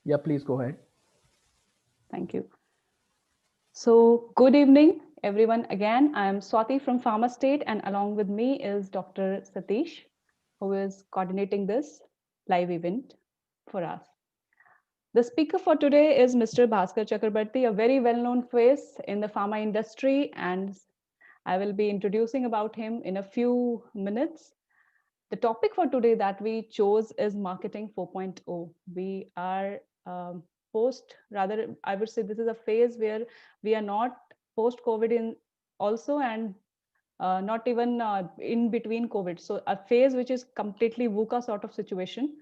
Yeah, please go ahead. Thank you. So, good evening, everyone. Again, I am Swati from PharmaState, and along with me is Dr. Satish, who is coordinating this live event for us. The speaker for today is Mr. Bhaskar Chakrabarti, a very well-known face in the pharma industry, and I will be introducing about him in a few minutes. The topic for today that we chose is Marketing 4.0. We are rather, I would say this is a phase where we are not post COVID in also, and not even in between COVID. So a phase which is completely VUCA sort of situation.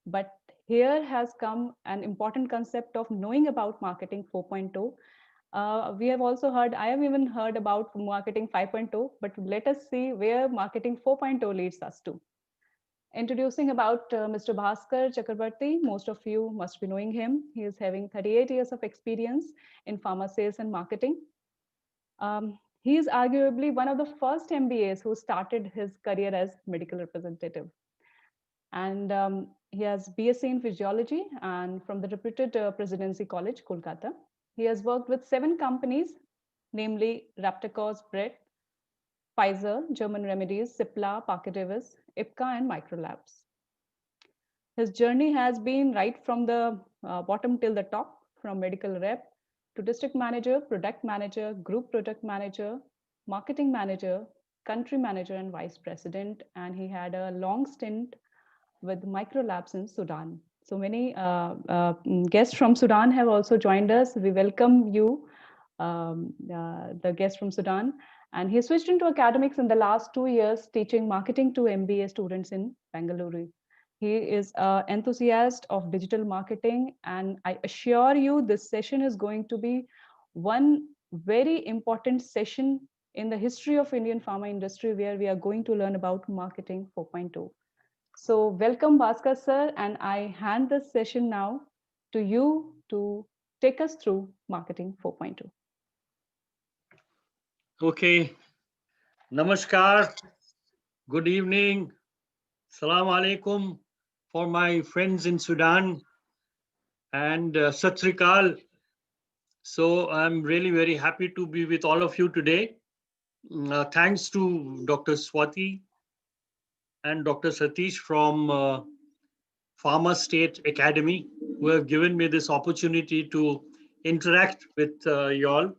But here has come an important concept of knowing about Marketing 4.0. We have also heard, I have even heard about Marketing 5.0, but let us see where Marketing 4.0 leads us to. Introducing about Mr. Bhaskar Chakrabarti, most of you must be knowing him. He is having 38 years of experience in pharma sales and marketing. He is arguably one of the first MBAs who started his career as medical representative. And he has BSc in physiology and from the reputed Presidency College, Kolkata. He has worked with 7 companies, namely Raptacos Bread, Pfizer, German Remedies, Cipla, Parker Davis, IPCA, and Microlabs. His journey has been right from the bottom till the top, from medical rep to district manager, product manager, group product manager, marketing manager, country manager, and vice president. And he had a long stint with Microlabs in Sudan. So many guests from Sudan have also joined us. We welcome you, the guest from Sudan. And he switched into academics in the last 2 years, teaching marketing to MBA students in Bangalore. He is an enthusiast of digital marketing, and I assure you this session is going to be one very important session in the history of Indian pharma industry where we are going to learn about marketing 4.0. So welcome Bhaskar sir, and I hand this session now to you to take us through marketing 4.0. Okay, namaskar, good evening, salam alaikum for my friends in Sudan, and Sat Sri Akal. So I'm really very happy to be with all of you today. Thanks to Dr. Swati and Dr. Satish from PharmaState Academy, who have given me this opportunity to interact with y'all.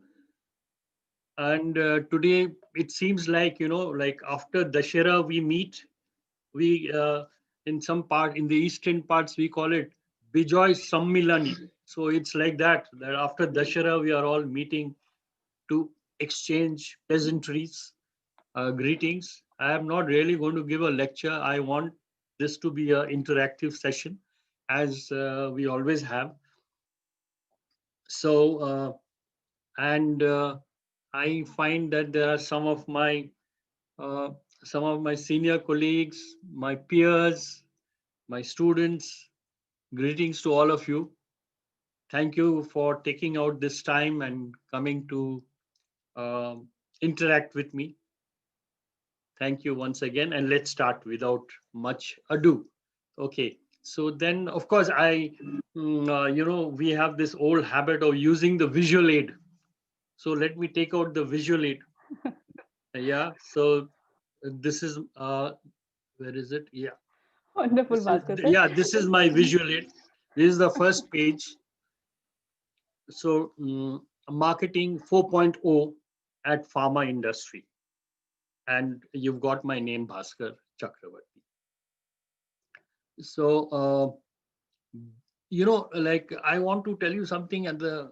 And today it seems like, like after Dashera we meet. We in some part in the eastern parts we call it Bijoy Sammilani. So it's like that after Dashera we are all meeting to exchange pleasantries, greetings. I am not really going to give a lecture. I want this to be an interactive session, as we always have. So and I find that there are uh, some of my senior colleagues, my peers, my students. Greetings to all of you. Thank you for taking out this time and coming to uh, interact with me. Thank you once again, and let's start without much ado. Okay, so then of course we have this old habit of using the visual aid. So let me take out the visual aid. Yeah, so this is where is it? Yeah, Wonderful, this is Bhaskar sir. yeah, this is my visual aid. This is the first page. So marketing 4.0 at pharma industry, and you've got my name, Bhaskar Chakravarti. So like I want to tell you something at the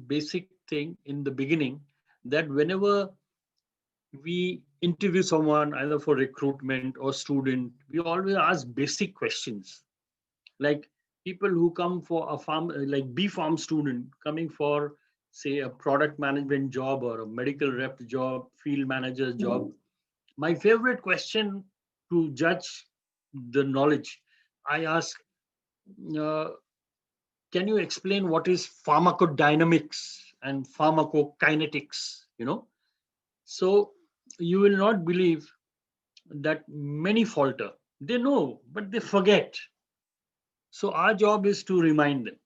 basic thing in the beginning, that whenever we interview someone either for recruitment or student, we always ask basic questions. Like people who come for a farm, like B Farm student coming for, say, a product management job or a medical rep job, field manager's job. My favorite question to judge the knowledge, I ask, uh, can you explain what is pharmacodynamics and pharmacokinetics? So you will not believe that many falter. They know, but they forget. So our job is to remind them.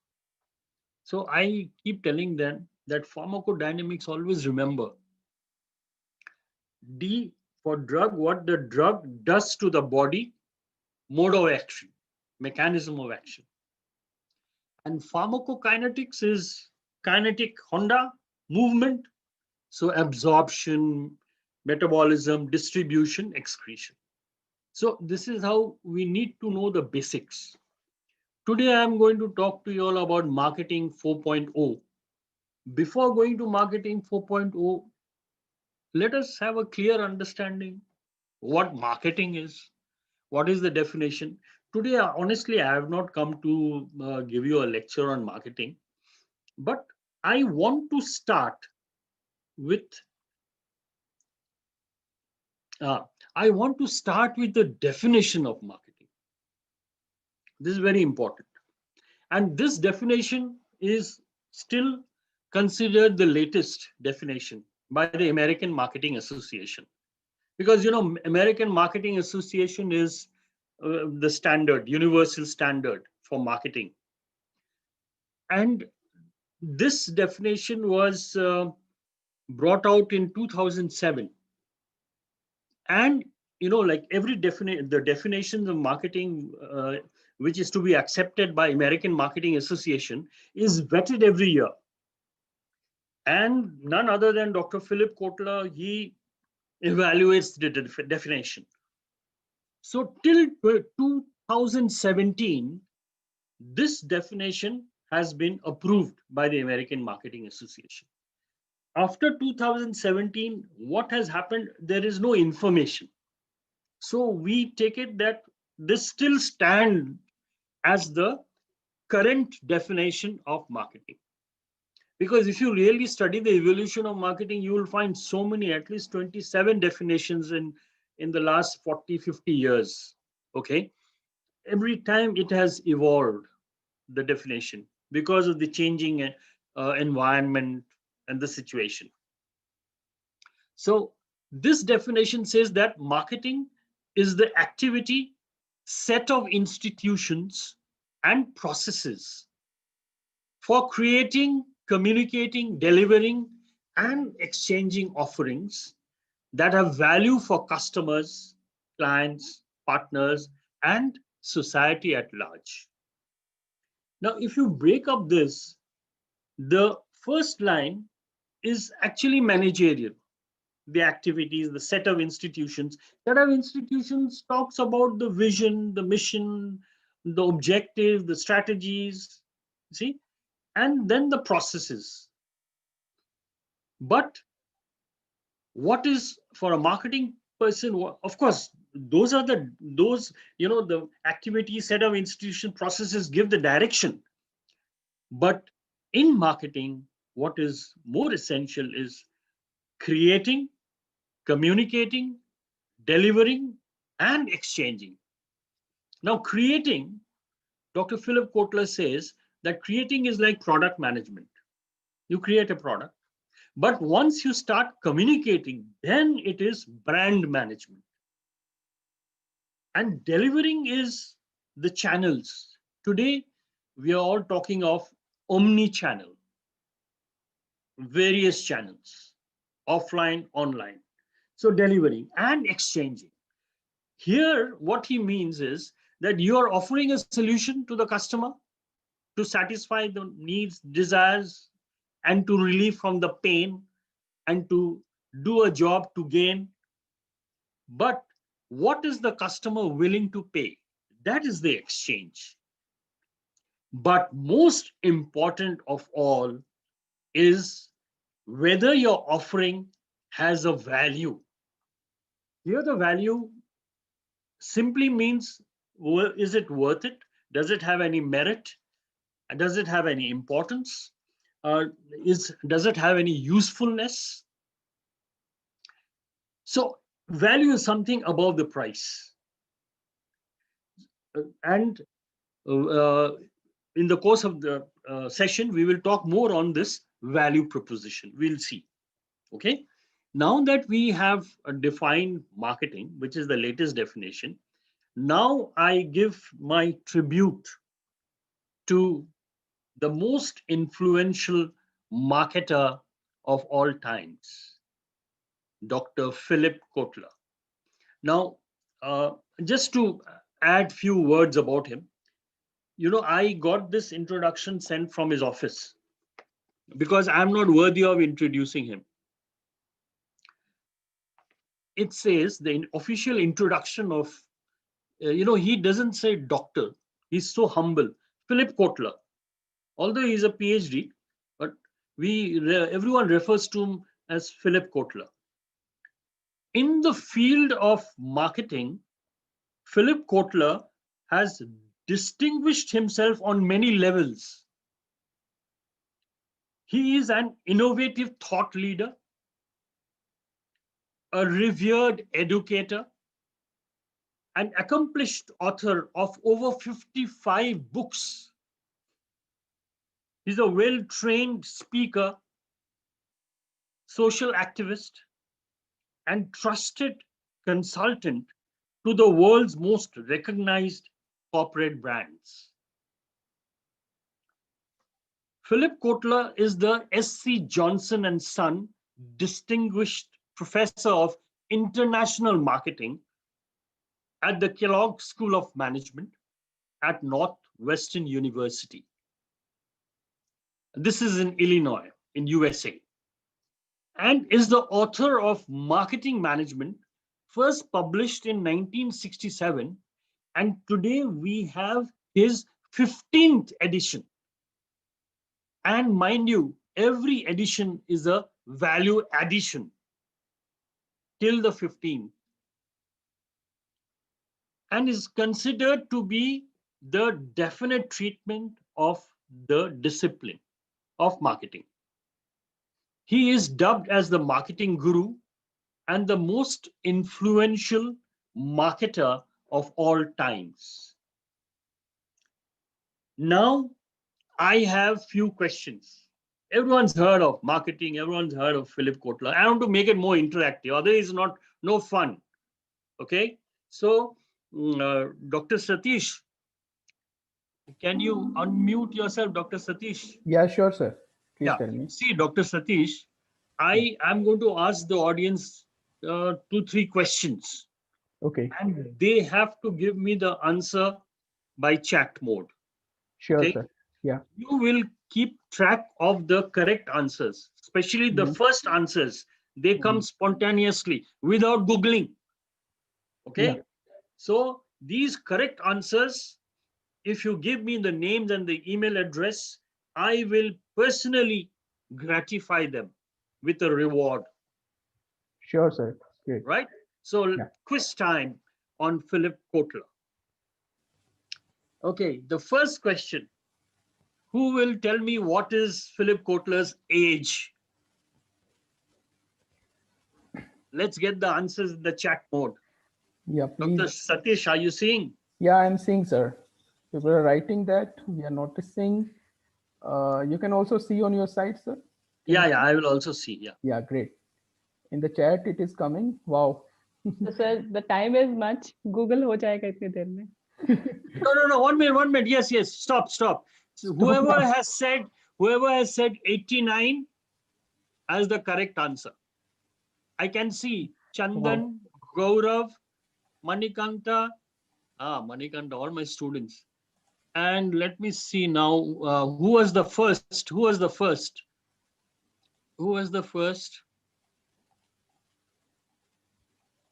So I keep telling them that pharmacodynamics, always remember D for drug, what the drug does to the body, mode of action, mechanism of action. And pharmacokinetics is kinetic Honda, movement, so absorption, metabolism, distribution, excretion. So this is how we need to know the basics. Today I am going to talk to you all about marketing 4.0. Before going to marketing 4.0, let us have a clear understanding what marketing is. What is the definition? Today, honestly, I have not come to give you a lecture on marketing, but I want to start with uh, I want to start with the definition of marketing. This is very important, and this definition is still considered the latest definition by the American Marketing Association, because American Marketing Association is the standard, universal standard for marketing. And this definition was brought out in 2007. And like every the definitions of marketing which is to be accepted by American Marketing Association is vetted every year. And none other than Dr. Philip Kotler, he evaluates the definition. So till 2017, this definition has been approved by the American Marketing Association. After 2017, what has happened? There is no information. So we take it that this still stands as the current definition of marketing. Because if you really study the evolution of marketing, you will find so many, at least 27 definitions in the last 40, 50 years. Okay. Every time it has evolved, the definition, because of the changing environment and the situation. So this definition says that marketing is the activity, set of institutions and processes for creating, communicating, delivering, and exchanging offerings that have value for customers, clients, partners, and society at large. Now, if you break up this, the first line is actually managerial. The activities, the set of institutions. Set of institutions talks about the vision, the mission, the objective, the strategies, see, and then the processes. But what is for a marketing person? Of course, those are the activities, set of institution, processes give the direction. But in marketing, what is more essential is creating, communicating, delivering, and exchanging. Now, creating, Dr. Philip Kotler says that creating is like product management. You create a product, but once you start communicating, then it is brand management. And delivering is the channels. Today, we are all talking of omni-channel, various channels, offline, online. So delivering and exchanging. Here, what he means is that you are offering a solution to the customer to satisfy the needs, desires, and to relieve from the pain and to do a job to gain. But what is the customer willing to pay? That is the exchange. But most important of all is whether your offering has a value. Here, the value simply means, is it worth it? Does it have any merit? Does it have any importance? Does it have any usefulness? So value is something above the price. And in the course of the session, we will talk more on this value proposition. We'll see. Okay. Now that we have defined marketing, which is the latest definition, now I give my tribute to the most influential marketer of all times, Dr. Philip Kotler. Now, just to add few words about him, I got this introduction sent from his office because I'm not worthy of introducing him. It says the official introduction of, he doesn't say doctor. He's so humble. Philip Kotler, although he's a PhD, but everyone refers to him as Philip Kotler. In the field of marketing, Philip Kotler has distinguished himself on many levels. He is an innovative thought leader, a revered educator, an accomplished author of over 55 books. He's a well-trained speaker, social activist, and trusted consultant to the world's most recognized corporate brands. Philip Kotler is the S.C. Johnson and Son Distinguished Professor of International Marketing at the Kellogg School of Management at Northwestern University. This is in Illinois, in USA, and is the author of Marketing Management, first published in 1967, and today we have his 15th edition. And mind you, every edition is a value addition till the 15th, and is considered to be the definite treatment of the discipline of marketing. He is dubbed as the marketing guru and the most influential marketer of all times. Now, I have few questions. Everyone's heard of marketing. Everyone's heard of Philip Kotler. I want to make it more interactive. Otherwise, it's no fun. Okay. So, Dr. Satish, can you unmute yourself, Dr. Satish? Yeah, sure, sir. Please Yeah. tell me. See, Dr. Satish, I am going to ask the audience 2-3 questions. Okay. And they have to give me the answer by chat mode. Sure, Okay? sir. Yeah. You will keep track of the correct answers, especially the first answers. They come spontaneously without Googling. Okay? Yeah. So these correct answers, if you give me the names and the email address, I will personally gratify them with a reward. Sure, sir. Great. Right? So Yeah. quiz time on Philip Kotler. Okay, the first question. Who will tell me what is Philip Kotler's age? Let's get the answers in the chat mode. Yeah, please. Dr. Satish, are you seeing? Yeah, I'm seeing, sir. People are writing that. We are noticing. You can also see on your side, sir. Yeah, I will also see. Yeah. Yeah, great. In the chat, it is coming. Wow. So, sir, the time is much. Google हो जाएगा इतनी देर में. No. 1 minute. Yes. Stop. So whoever has said 89 as the correct answer. I can see Chandan, Gaurav, Manikanta. Manikanta, all my students. And let me see now. Who was the first?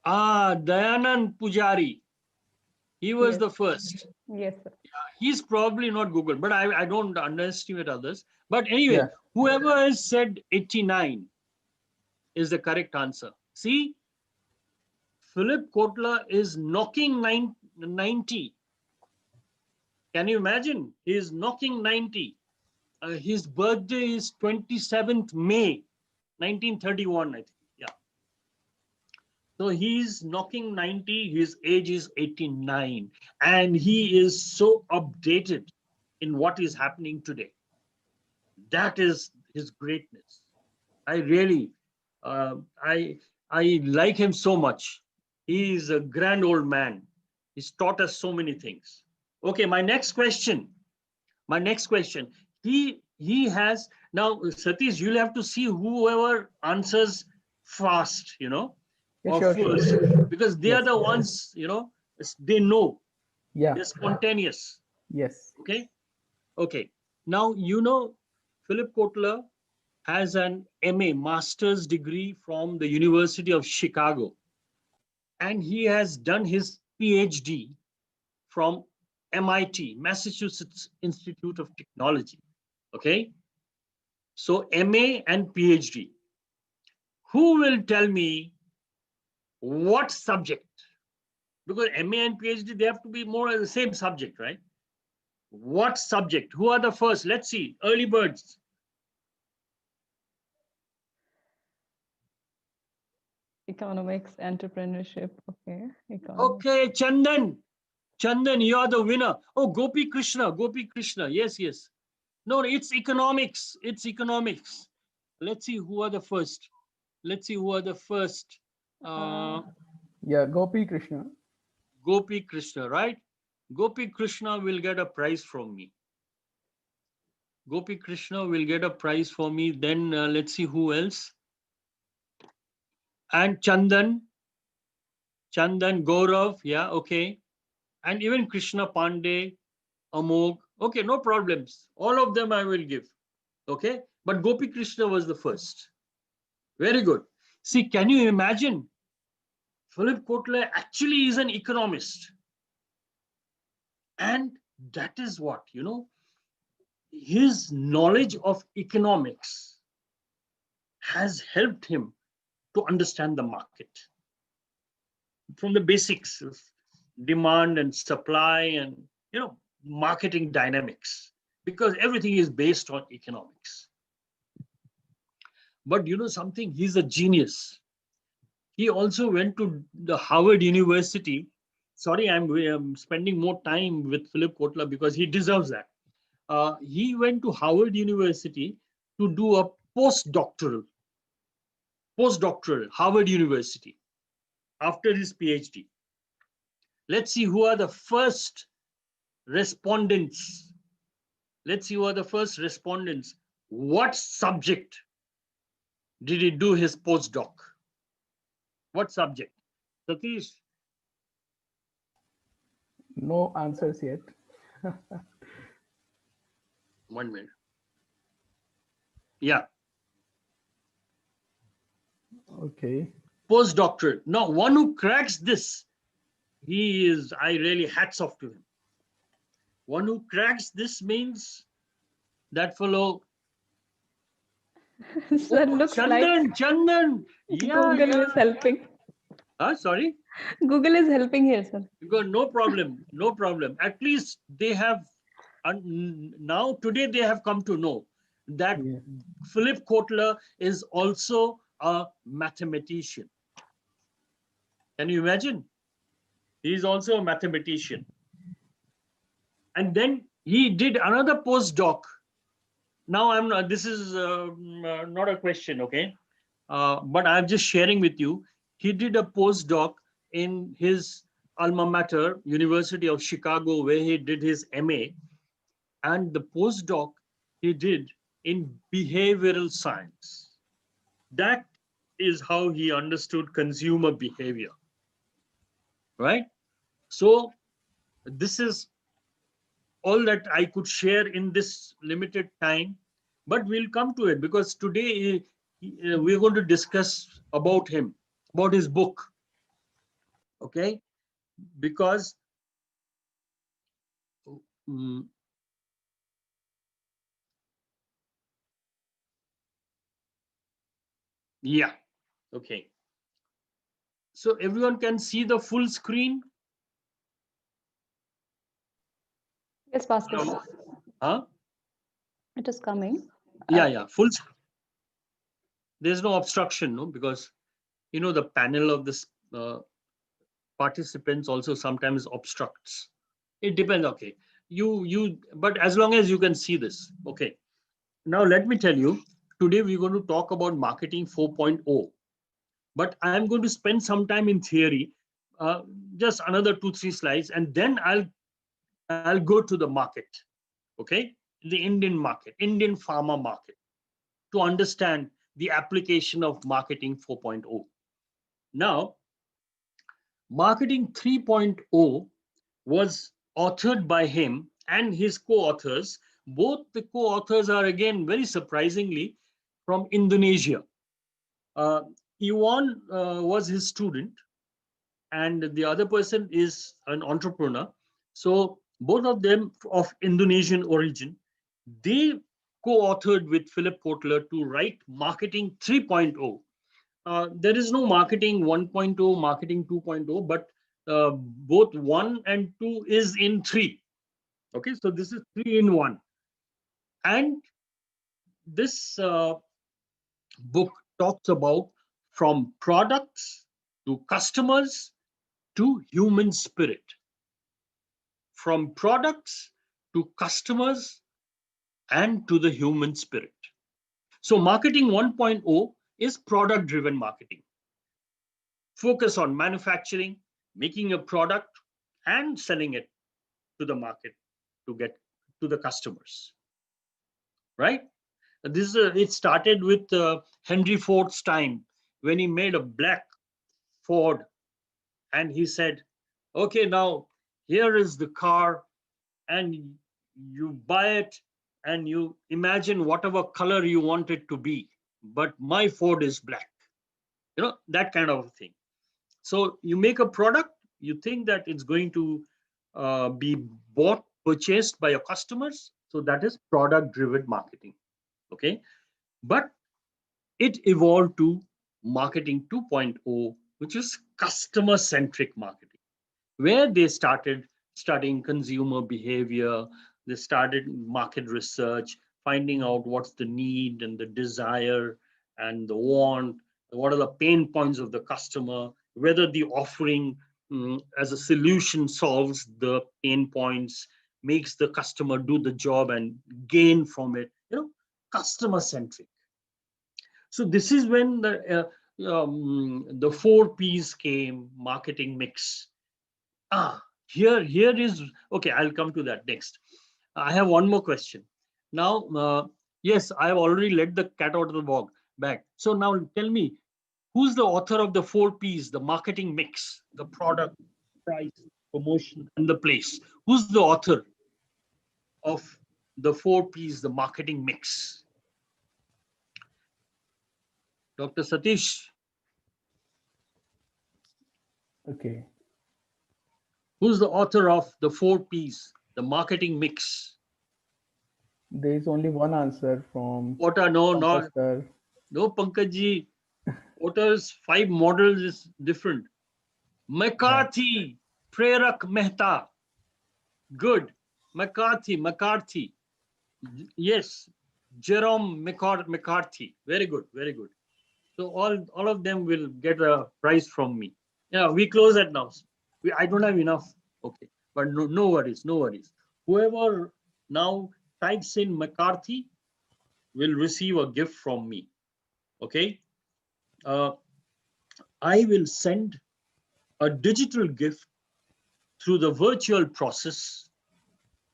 Dayanand Pujari. He was the first. Yes, sir. He's probably not Google, but I don't underestimate others. But anyway, whoever has said 89 is the correct answer. See, Philip Kotler is knocking 90. Can you imagine? He is knocking 90. His birthday is 27th May, 1931, I think. Yeah. So he's knocking 90. His age is 89. And he is so updated in what is happening today. That is his greatness. I really, I like him so much. He is a grand old man. He's taught us so many things. Okay, my next question. he has now, Satish, you'll have to see whoever answers fast, Yeah, or sure, first, sure. because they are Yes. the ones, they know, Yeah. they're spontaneous. Yes. Okay. Okay. Now, Philip Kotler has an MA, master's degree from the University of Chicago, and he has done his PhD from MIT, Massachusetts Institute of Technology. Okay. So MA and PhD. Who will tell me what subject? Because MA and PhD, they have to be more of the same subject, right? What subject? Who are the first? Let's see. Early birds. Economics, entrepreneurship. Okay. Economics. Okay, Chandan. Chandan, you are the winner. Oh, Gopi Krishna. Gopi Krishna. Yes, yes. No, it's economics. It's economics. Let's see who are the first. Let's see who are the first. Yeah, Gopi Krishna. Gopi Krishna, right? Gopi Krishna will get a prize from me. Gopi Krishna will get a prize for me. Then let's see who else. And Chandan, Gaurav, yeah, okay. And even Krishna Pandey, Amog. Okay, no problems. All of them I will give. Okay, but Gopi Krishna was the first. Very good. See, can you imagine? Philip Kotler actually is an economist. And that is what, his knowledge of economics has helped him to understand the market from the basics of demand and supply and, marketing dynamics, because everything is based on economics. But something, he's a genius. He also went to the Harvard University. Sorry, I'm spending more time with Philip Kotler because he deserves that. He went to Harvard University to do a postdoctoral, Harvard University, after his PhD. Let's see who are the first respondents. Let's see who are the first respondents. What subject did he do his postdoc? What subject? Satish? No answers yet. 1 minute. Yeah. Okay. Postdoctorate. Now, one who cracks this, I really hats off to him. One who cracks this means that fellow. Sir, looks Chandan, like Chandan. Yeah, Google yeah. is helping. Sorry? Google is helping here, sir. No problem. No problem. At least they have, now today they have come to know that Yeah. Philip Kotler is also a mathematician. Can you imagine? He is also a mathematician. And then he did another postdoc. Now this is not a question, okay? But I'm just sharing with you. He did a postdoc in his alma mater, University of Chicago, where he did his MA. And the postdoc he did in behavioral science. That is how he understood consumer behavior, right? So this is all that I could share in this limited time, but we'll come to it because today we're going to discuss about him, about his book, okay? Because, mm, yeah, okay. So everyone can see the full screen? Yes, Pastor. Huh? It is coming. Yeah, full. There's no obstruction, no, because the panel of this participants also sometimes obstructs. It depends. Okay, but as long as you can see this, okay. Now let me tell you. Today we're going to talk about marketing 4.0, but I'm going to spend some time in theory, just another 2-3 slides, and then I'll go to the market. Okay. the Indian market, Indian pharma market, to understand the application of marketing 4.0. Now, marketing 3.0 was authored by him and his co-authors. Both the co-authors are, again, very surprisingly, from Indonesia. Iwan was his student, and the other person is an entrepreneur. So both of them of Indonesian origin. They co-authored with Philip Kotler to write Marketing 3.0. There is no Marketing 1.0, Marketing 2.0, but both 1 and 2 is in 3. Okay, so this is 3 in 1. And this book talks about from products to customers to human spirit. From products to customers and to the human spirit. So marketing 1.0 is product driven marketing. Focus on manufacturing, making a product and selling it to the market to get to the customers, right? This it started with Henry Ford's time when he made a black Ford, and he said, okay, now here is the car, and you buy it and you imagine whatever color you want it to be, but my Ford is black, that kind of thing. So you make a product, you think that it's going to be bought, purchased by your customers. So that is product driven marketing. Okay. But it evolved to marketing 2.0, which is customer centric marketing, where they started studying consumer behavior. They started market research, finding out what's the need and the desire and the want, what are the pain points of the customer, whether the offering as a solution solves the pain points, makes the customer do the job and gain from it, customer centric. So this is when the 4 Ps came: marketing mix. Here is, okay, I'll come to that next. I have one more question. Now, yes, I have already let the cat out of the bag. So now tell me, who's the author of the 4 Ps, the marketing mix, the product, price, promotion, and the place? Who's the author of the 4 Ps, the marketing mix? Dr. Satish. Okay. Who's the author of the 4 Ps, the marketing mix? There is only one answer from No, Pastor. no, Pankajji. Potter's 5 models is different. McCarthy, Prerak Mehta. Good. McCarthy. Yes. Jerome McCarthy. Very good, very good. So all of them will get a prize from me. Yeah, we close it now. I don't have enough. Okay, but no worries, no worries. Whoever now types in McCarthy will receive a gift from me. Okay. I will send a digital gift through the virtual process,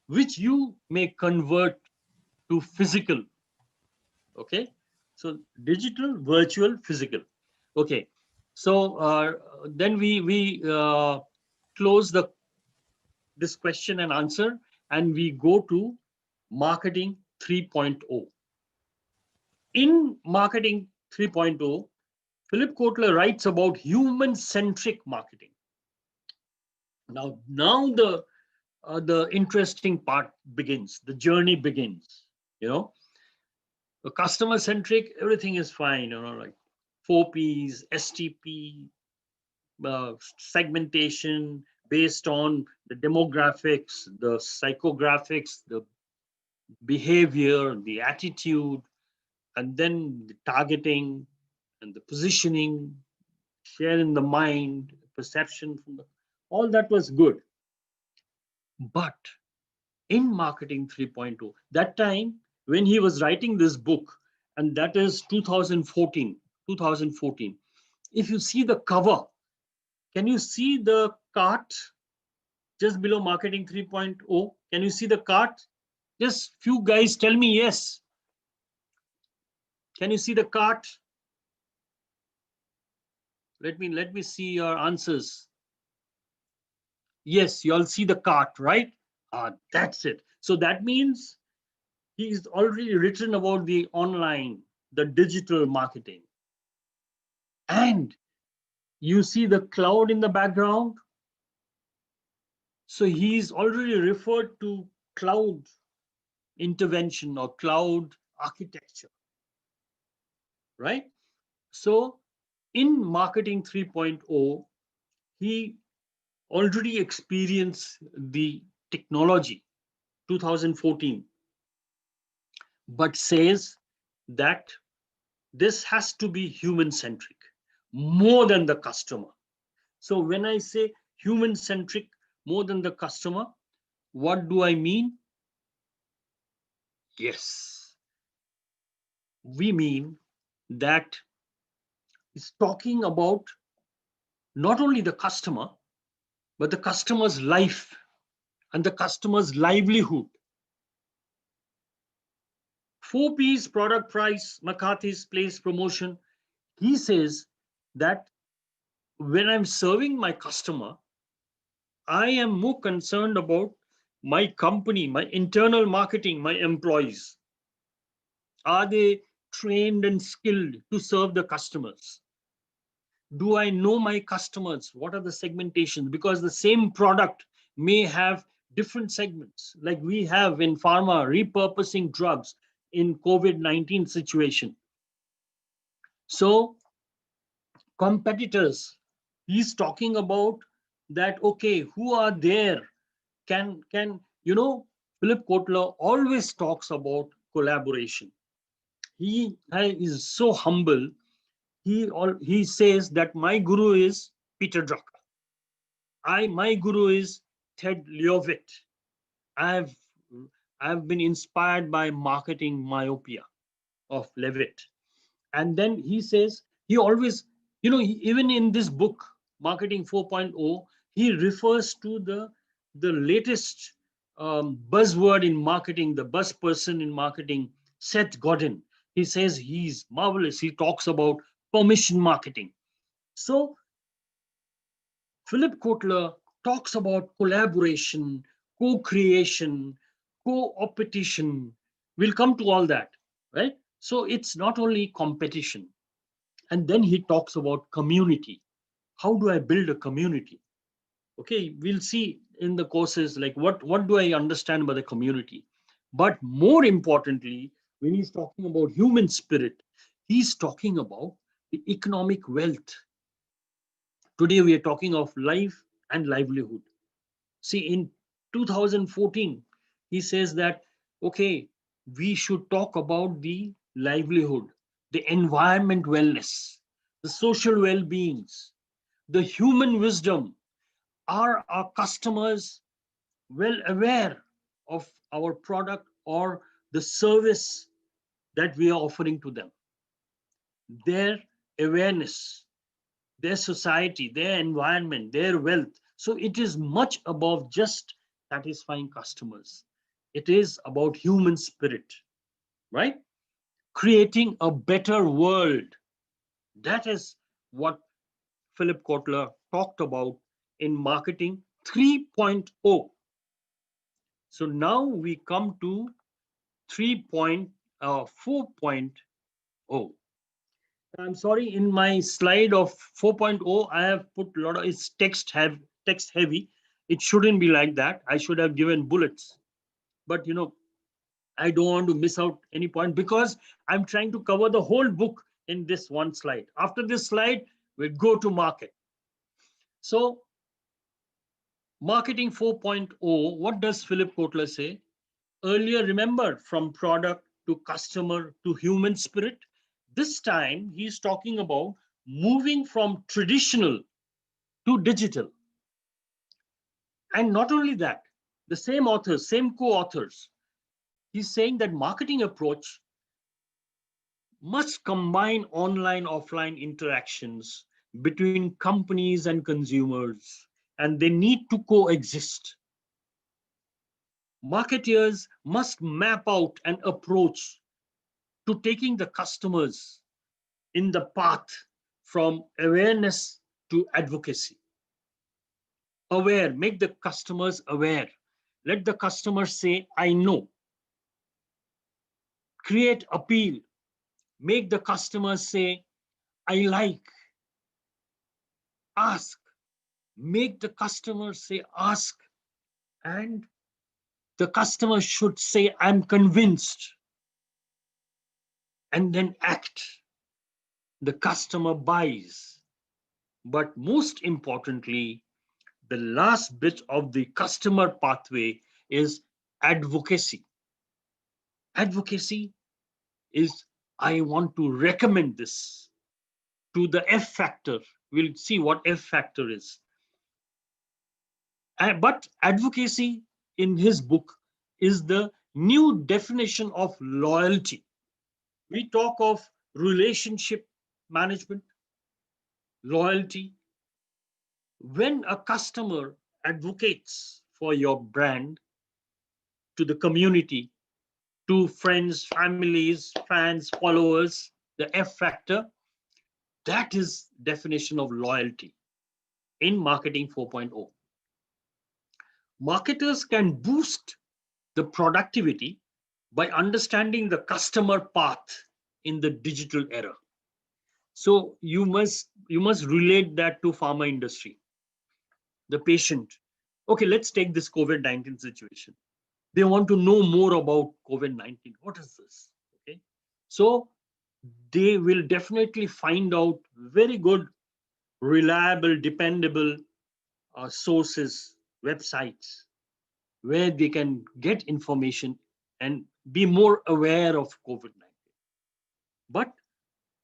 which you may convert to physical. Okay. So digital, virtual, physical. Okay. So then we close this question and answer, and we go to marketing 3.0. In marketing 3.0, Philip Kotler writes about human-centric marketing. Now the interesting part begins. The journey begins. The customer-centric, everything is fine. Like 4 Ps, STP, segmentation based on the demographics, the psychographics, the behavior, the attitude, and then the targeting and the positioning, share in the mind, perception from all that was good. But in marketing 3.0, that time when he was writing this book, and that is 2014, if you see the cover, can you see the cart just below marketing 3.0? Can you see the cart? Just few guys tell me yes. Can you see the cart? Let me see your answers. Yes, you all see the cart, right? That's it. So that means he's already written about the online, the digital marketing. And you see the cloud in the background. So he's already referred to cloud intervention or cloud architecture, right? So in marketing 3.0, he already experienced the technology 2014, but says that this has to be human centric more than the customer. So when I say human centric more than the customer, what do I mean? Yes, we mean that it's talking about not only the customer, but the customer's life and the customer's livelihood. 4P's: product, price, McCarthy's, place, promotion. He says that when I'm serving my customer, I am more concerned about my company, my internal marketing, my employees. Are they trained and skilled to serve the customers? Do I know my customers? What are the segmentations? Because the same product may have different segments, like we have in pharma, repurposing drugs in COVID-19 situation. So competitors, he's talking about that, okay, who are there? Can Philip Kotler always talks about collaboration. He is so humble. He says that my guru is Peter Drucker. My guru is Ted Leavitt. I've I've been inspired by marketing myopia of Leavitt. And then he says, he always, even in this book, Marketing 4.0, he refers to the latest buzzword in marketing, the buzz person in marketing, Seth Godin. He says he's marvelous. He talks about permission marketing. So Philip Kotler talks about collaboration, co-creation, co-opetition. We'll come to all that, right? So it's not only competition. And then he talks about community. How do I build a community? Okay, we'll see in the courses, like what do I understand by the community? But more importantly, when he's talking about human spirit, he's talking about the economic wealth. Today we are talking of life and livelihood. See, in 2014, he says that, okay, we should talk about the livelihood, the environment wellness, the social well-beings, the human wisdom. Are our customers well aware of our product or the service that we are offering to them? Their awareness, their society, their environment, their wealth. So it is much above just satisfying customers. It is about human spirit, right? Creating a better world. That is what Philip Kotler talked about in Marketing 3.0. So now we come to 4.0. I'm sorry, in my slide of 4.0, I have put a lot of it's text heavy. It shouldn't be like that. I should have given bullets. But I don't want to miss out any point because I'm trying to cover the whole book in this one slide. After this slide, we go to market. So Marketing 4.0, what does Philip Kotler say? Earlier, remember, from product to customer to human spirit. This time, he's talking about moving from traditional to digital. And not only that, the same authors, same co-authors, he's saying that marketing approach must combine online, offline interactions between companies and consumers, and they need to coexist. Marketeers must map out an approach to taking the customers in the path from awareness to advocacy. Aware, make the customers aware. Let the customer say, I know. Create appeal. Make the customer say, I like. Ask. Make the customer say, ask. And the customer should say, I'm convinced. And then act. The customer buys. But most importantly, the last bit of the customer pathway is advocacy. Advocacy is, I want to recommend this to the F factor. We'll see what F factor is. But advocacy in his book is the new definition of loyalty. We talk of relationship management, loyalty. When a customer advocates for your brand to the community, to friends, families, fans, followers, the F factor, that is definition of loyalty in marketing 4.0. Marketers can boost the productivity by understanding the customer path in the digital era. So you must relate that to pharma industry. The patient. Okay, let's take this COVID-19 situation. They want to know more about COVID-19. What is this? Okay. So they will definitely find out very good, reliable, dependable sources, websites, where they can get information and be more aware of COVID-19. But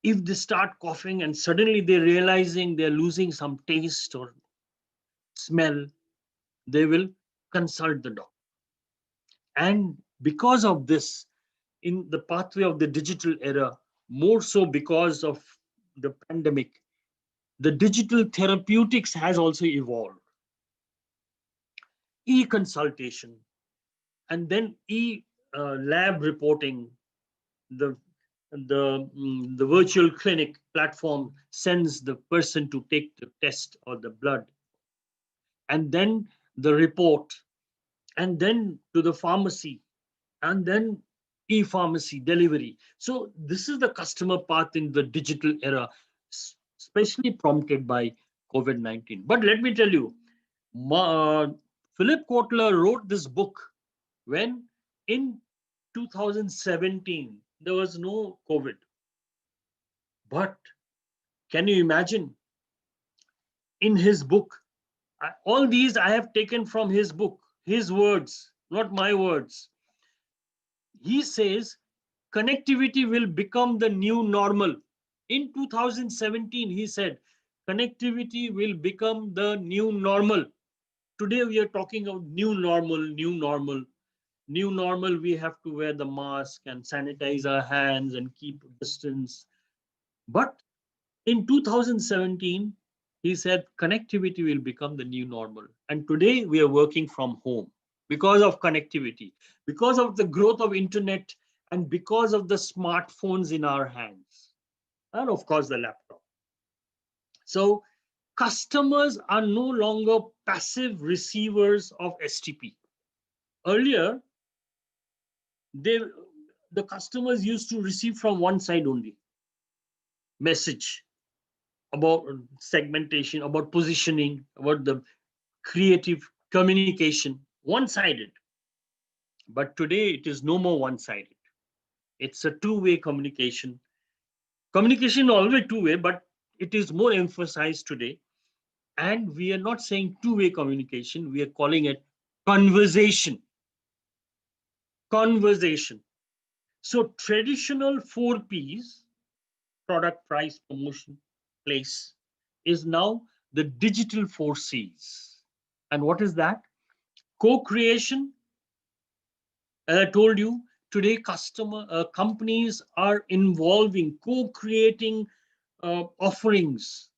if they start coughing and suddenly they're realizing they're losing some taste or smell, they will consult the doctor. And because of this, in the pathway of the digital era, more so because of the pandemic, the digital therapeutics has also evolved. E-consultation, and then lab reporting, the virtual clinic platform sends the person to take the test or the blood, and then the report, and then to the pharmacy, and then e-pharmacy delivery. So this is the customer path in the digital era, especially prompted by COVID-19. But let me tell you, Philip Kotler wrote this book when in 2017 there was no COVID. But can you imagine, in his book, all these I have taken from his book, his words, not my words. He says connectivity will become the new normal. In 2017, he said connectivity will become the new normal. Today we are talking of new normal, new normal. New normal, we have to wear the mask and sanitize our hands and keep distance. But in 2017, he said connectivity will become the new normal. And today we are working from home because of connectivity, because of the growth of internet, and because of the smartphones in our hands, and of course the laptop. So customers are no longer passive receivers of STP. Earlier, the customers used to receive from one side only. Message about segmentation, about positioning, about the creative communication, one-sided. But today it is no more one-sided. It's a two-way communication. Communication always two-way, but it is more emphasized today. And we are not saying two-way communication, we are calling it conversation. Conversation. So traditional 4 Ps, product, price, promotion, place, is now the digital 4 Cs. And what is that? Co-creation. As I told you, today companies are involving, co-creating offerings,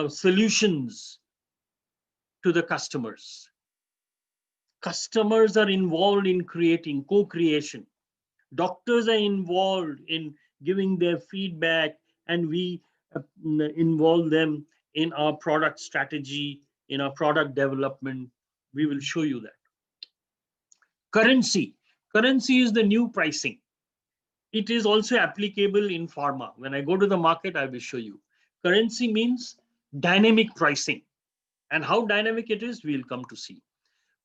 solutions to the customers. Customers are involved in creating, co-creation. Doctors are involved in giving their feedback, and we involve them in our product strategy, in our product development. We will show you that. Currency. Currency is the new pricing. It is also applicable in pharma. When I go to the market, I will show you. Currency means dynamic pricing. And how dynamic it is, we'll come to see.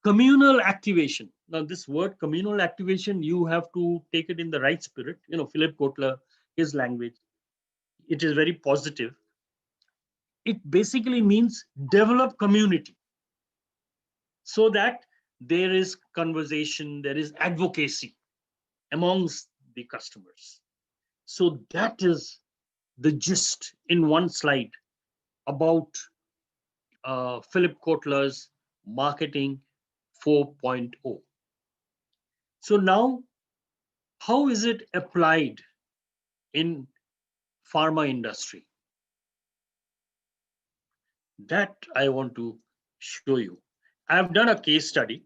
Communal activation. Now, this word communal activation, you have to take it in the right spirit. You know, Philip Kotler, his language, it is very positive. It basically means develop community so that there is conversation, there is advocacy amongst the customers. So that is the gist in one slide about Philip Kotler's marketing 4.0. So now, how is it applied in pharma industry? That I want to show you. I have done a case study,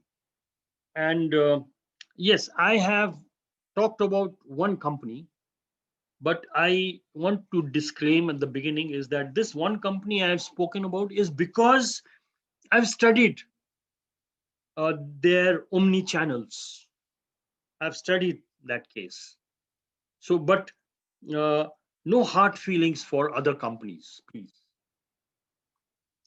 and yes, I have talked about one company, but I want to disclaim at the beginning is that this one company I have spoken about is because I've studied their omni channels. I've studied that case. So, but no hard feelings for other companies, please.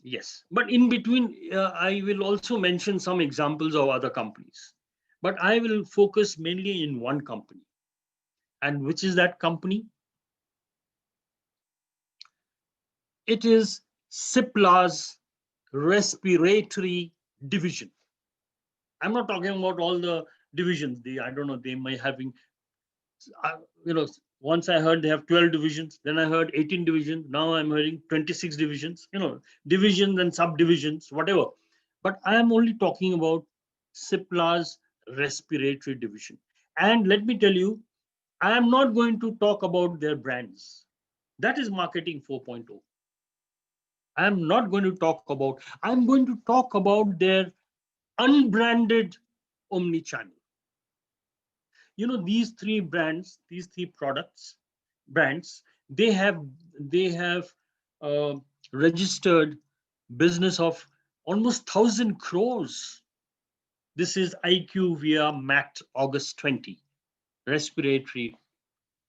Yes, but in between, I will also mention some examples of other companies. But I will focus mainly in one company. And which is that company? It is Cipla's respiratory division. I'm not talking about all the divisions. I don't know, they may having, you know, once I heard they have 12 divisions, then I heard 18 divisions. Now I'm hearing 26 divisions, you know, divisions and subdivisions, whatever. But I am only talking about Cipla's respiratory division. And let me tell you, I am not going to talk about their brands. That is marketing 4.0. I am not going to talk about, I'm going to talk about their unbranded omni-channel. You know, these three brands, these three brands, they have uh, registered business of almost 1,000 crores. This is IQVIA MAT August 20, respiratory,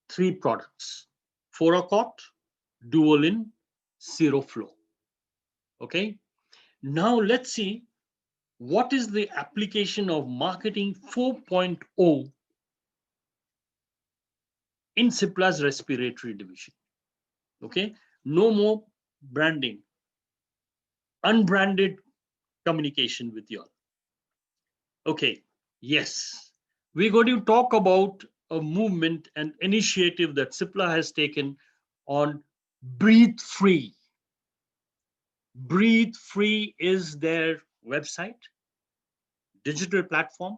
three products: Foracort, Duolin, Seroflow. Okay, now let's see what is the application of marketing 4.0 in Cipla's respiratory division. Okay, no more branding, unbranded communication with you all. Okay, yes, we're going to talk about a movement and initiative that Cipla has taken on Breathe Free. Breathe Free is their website, digital platform,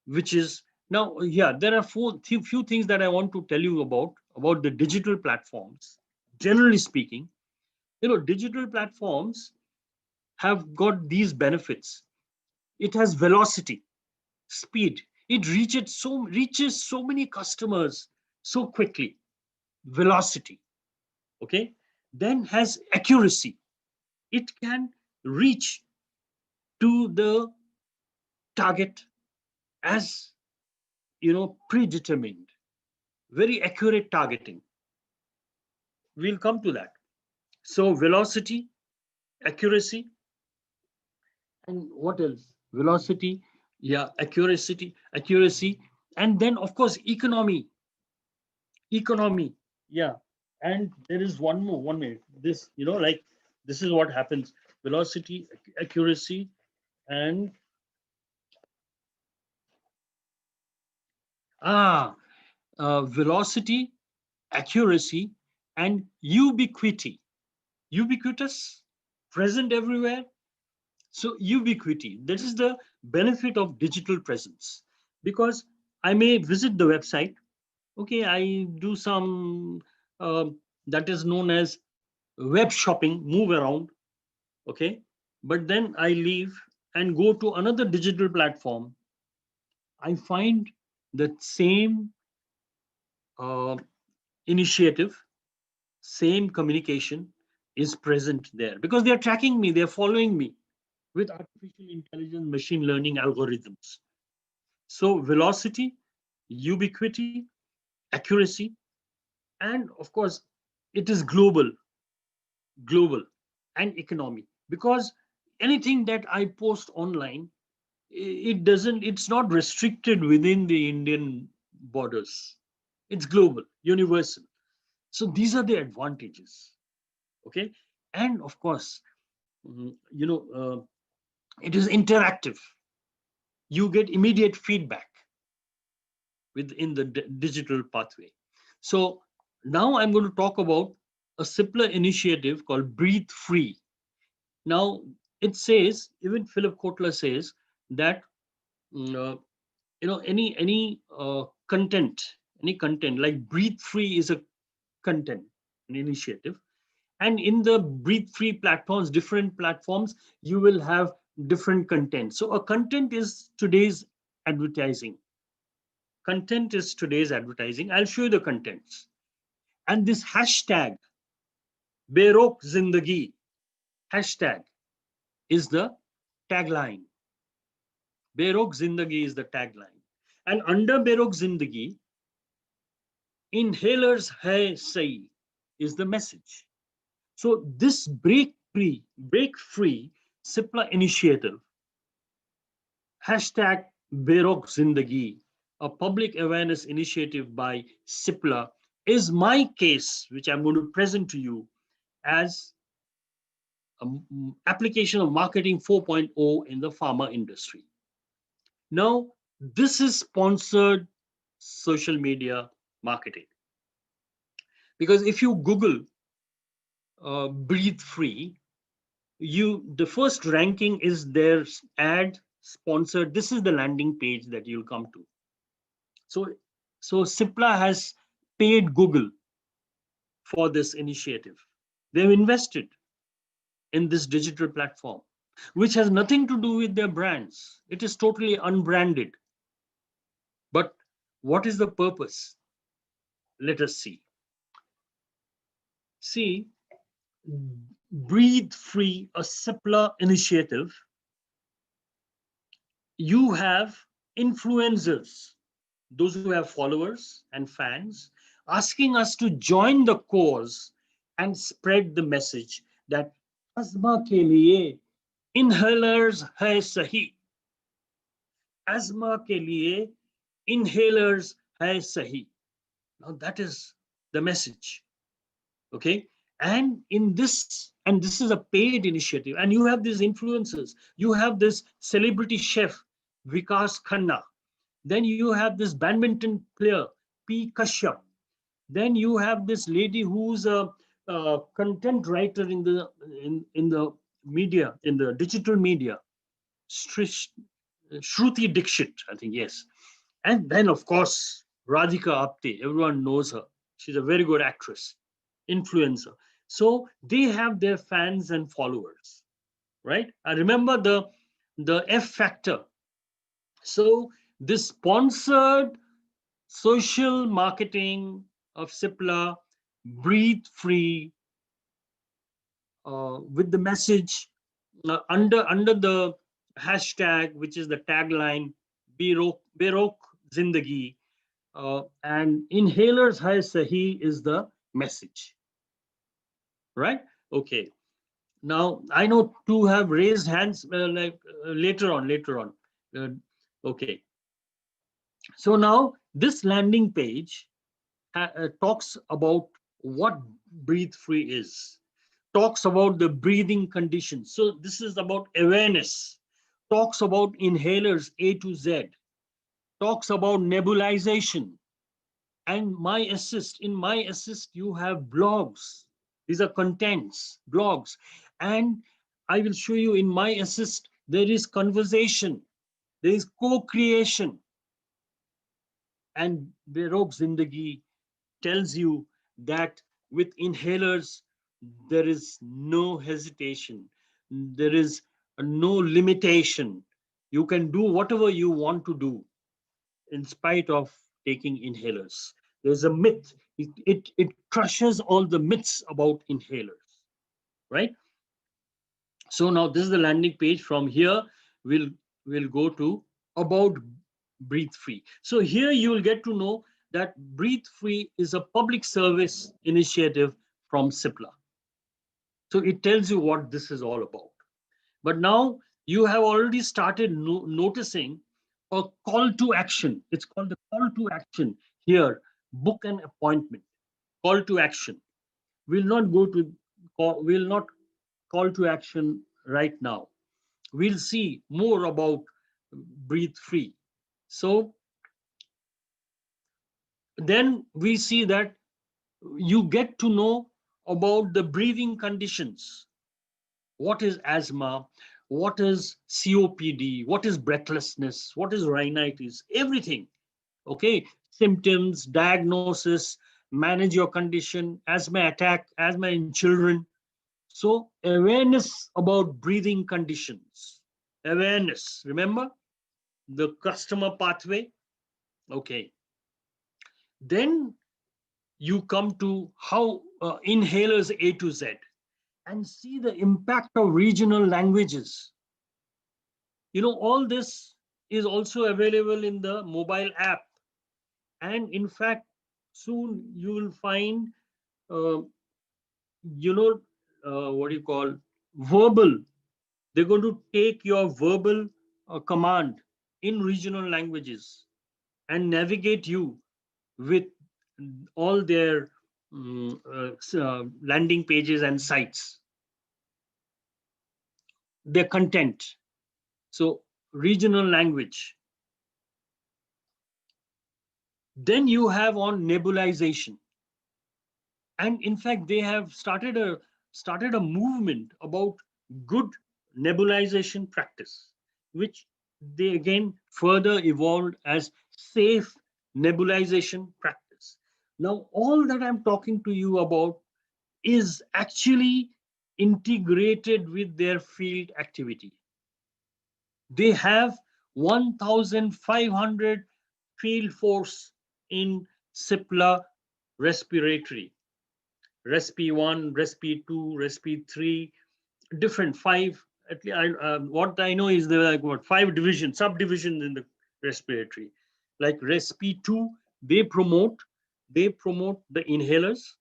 which is now, yeah, there are few things that I want to tell you about the digital platforms. Generally speaking, you know, digital platforms have got these benefits. It has velocity, speed. It reaches so many customers so quickly. Velocity, okay. Then has accuracy. It can reach to the target as, you know, predetermined. Very accurate targeting. We'll come to that. So velocity, accuracy, and what else? Velocity, yeah, accuracy, and then of course economy, yeah. And there is one more, 1 minute. This, you know, like this is what happens: velocity, accuracy, and velocity, accuracy, and ubiquity. Ubiquitous, present everywhere. So ubiquity, this is the benefit of digital presence, because I may visit the website, okay, I do some that is known as web shopping, move around, okay, but then I leave and go to another digital platform, I find the same uh, initiative, same communication is present there, because they are tracking me, they are following me with artificial intelligence, machine learning algorithms. So velocity, ubiquity, accuracy, and of course, it is global, and economy. Because anything that I post online, it's not restricted within the Indian borders. It's global, universal. So these are the advantages. Okay, and of course, it is interactive. You get immediate feedback within the digital pathway. So now I'm going to talk about a simpler initiative called Breathe Free. Now it says, even Philip Kotler says that mm, uh, any content like Breathe Free is a content, an initiative. And in the Breathe Free platforms, different platforms, you will have different content. So a content is today's advertising. Content is today's advertising. I'll show you the contents. And this hashtag, Berok Zindagi, hashtag is the tagline. Berok Zindagi is the tagline. And under Berok Zindagi, inhalers hai sahi is the message. So this break free Cipla initiative, hashtag Berok Zindagi, a public awareness initiative by Cipla, is my case, which I'm going to present to you as an application of marketing 4.0 in the pharma industry. Now, this is sponsored social media marketing. Because if you Google Breathe Free, the first ranking is their ad sponsored. This is the landing page that you'll come to. So Cipla has paid Google for this initiative. They've invested in this digital platform, which has nothing to do with their brands. It is totally unbranded. But what is the purpose? Let us see. See, Breathe Free, a Cipla initiative. You have influencers, those who have followers and fans, asking us to join the cause and spread the message that asthma ke liye inhalers hai sahi. Asthma ke liye inhalers hai sahi. Now that is the message. Okay. And this is a paid initiative, and you have these influencers. You have this celebrity chef, Vikas Khanna. Then you have this badminton player, P. Kashyap. Then you have this lady who's a content writer in the media, in the digital media, Shruti Dixit, I think, yes. And then, of course, Radhika Apte. Everyone knows her. She's a very good actress, influencer. So they have their fans and followers, right? I remember the F factor. So this sponsored social marketing of Cipla, Breathe Free, with the message under the hashtag, which is the tagline, Berok Zindagi, and inhalers hai sahi is the message, right? Okay. Now I know two have raised hands, later on. Uh, okay. So now this landing page talks about what Breathe Free is, talks about the breathing conditions. So this is about awareness, talks about inhalers A to Z, talks about nebulization, and my assist. In my assist, you have blogs. These are contents, blogs. And I will show you in my assist, there is conversation, there is co-creation. And Berok Zindagi tells you that with inhalers, there is no hesitation. There is no limitation. You can do whatever you want to do in spite of taking inhalers. There's a myth. It crushes all the myths about inhalers, right? So now this is the landing page. From here, we'll go to about Breathe Free. So here you will get to know that Breathe Free is a public service initiative from CIPLA. So it tells you what this is all about. But now you have already started noticing a call to action. It's called the call to action here. Book an appointment. Call to action. We'll not go to we'll not call to action right now. We'll see more about Breathe Free. So then we see that you get to know about the breathing conditions. What is asthma? What is COPD? What is breathlessness? What is rhinitis? Everything. Okay. Symptoms, diagnosis, manage your condition, asthma attack, asthma in children. So awareness about breathing conditions. Awareness. Remember the customer pathway? Okay. Then you come to how inhalers A to Z and see the impact of regional languages. You know, all this is also available in the mobile app. And in fact, soon you will find, uh, what do you call, verbal. They're going to take your verbal command in regional languages and navigate you with all their landing pages and sites, their content. So regional language. Then you have on nebulization. And in fact, they have started a movement about good nebulization practice, which they again further evolved as safe nebulization practice. Now, all that I'm talking to you about is actually integrated with their field activity. They have 1,500 field force in CIPLA respiratory. Respi 1, Respi 2, Respi 3, different five. At least what I know is there are like what 5 divisions, subdivisions in the respiratory. Like Respi 2, they promote the inhalers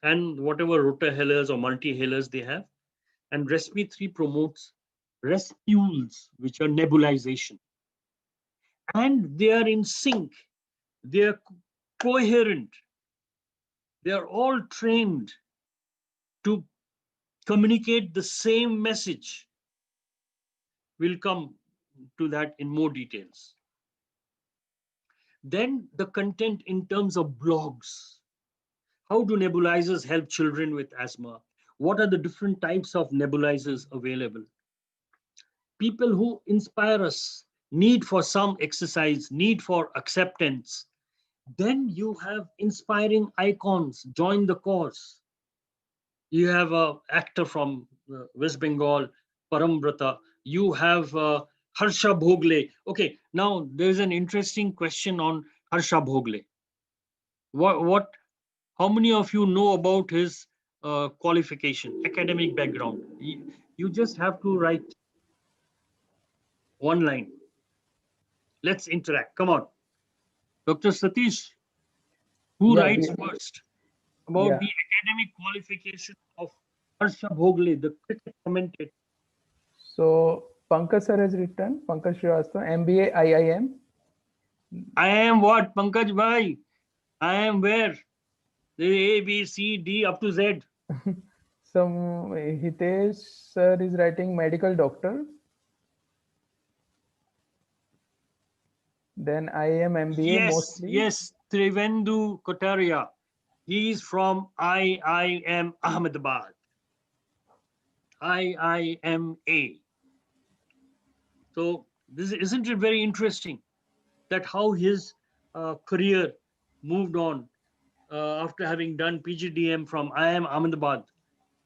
and whatever rotahalers or multihalers they have. And Respi 3 promotes respules, which are nebulization. And they are in sync. They are coherent. They are all trained to communicate the same message. We'll come to that in more details. Then the content in terms of blogs. How do nebulizers help children with asthma? What are the different types of nebulizers available? People who inspire us, need for some exercise, need for acceptance. Then you have inspiring icons, join the cause. You have an actor from West Bengal, Parambrata. You have Harsha Bhogle. Okay, now there's an interesting question on Harsha Bhogle. How many of you know about his qualification, academic background? You just have to write one line. Let's interact. Come on. Dr. Satish, who Yeah, writes first about yeah. the academic qualification of Harsha Bhogle, the cricket commentator? So Pankaj sir has written, Pankaj Srivastava, MBA IIM. I am what, Pankaj bhai? I am where? The A, B, C, D up to Z. Some Hitesh sir is writing medical doctor. Then IIM MBA Yes, mostly. yes, Trivendu Kotaria. He is from IIM Ahmedabad. IIMA. So this isn't it very interesting that how his career moved on after having done PGDM from IIM Ahmedabad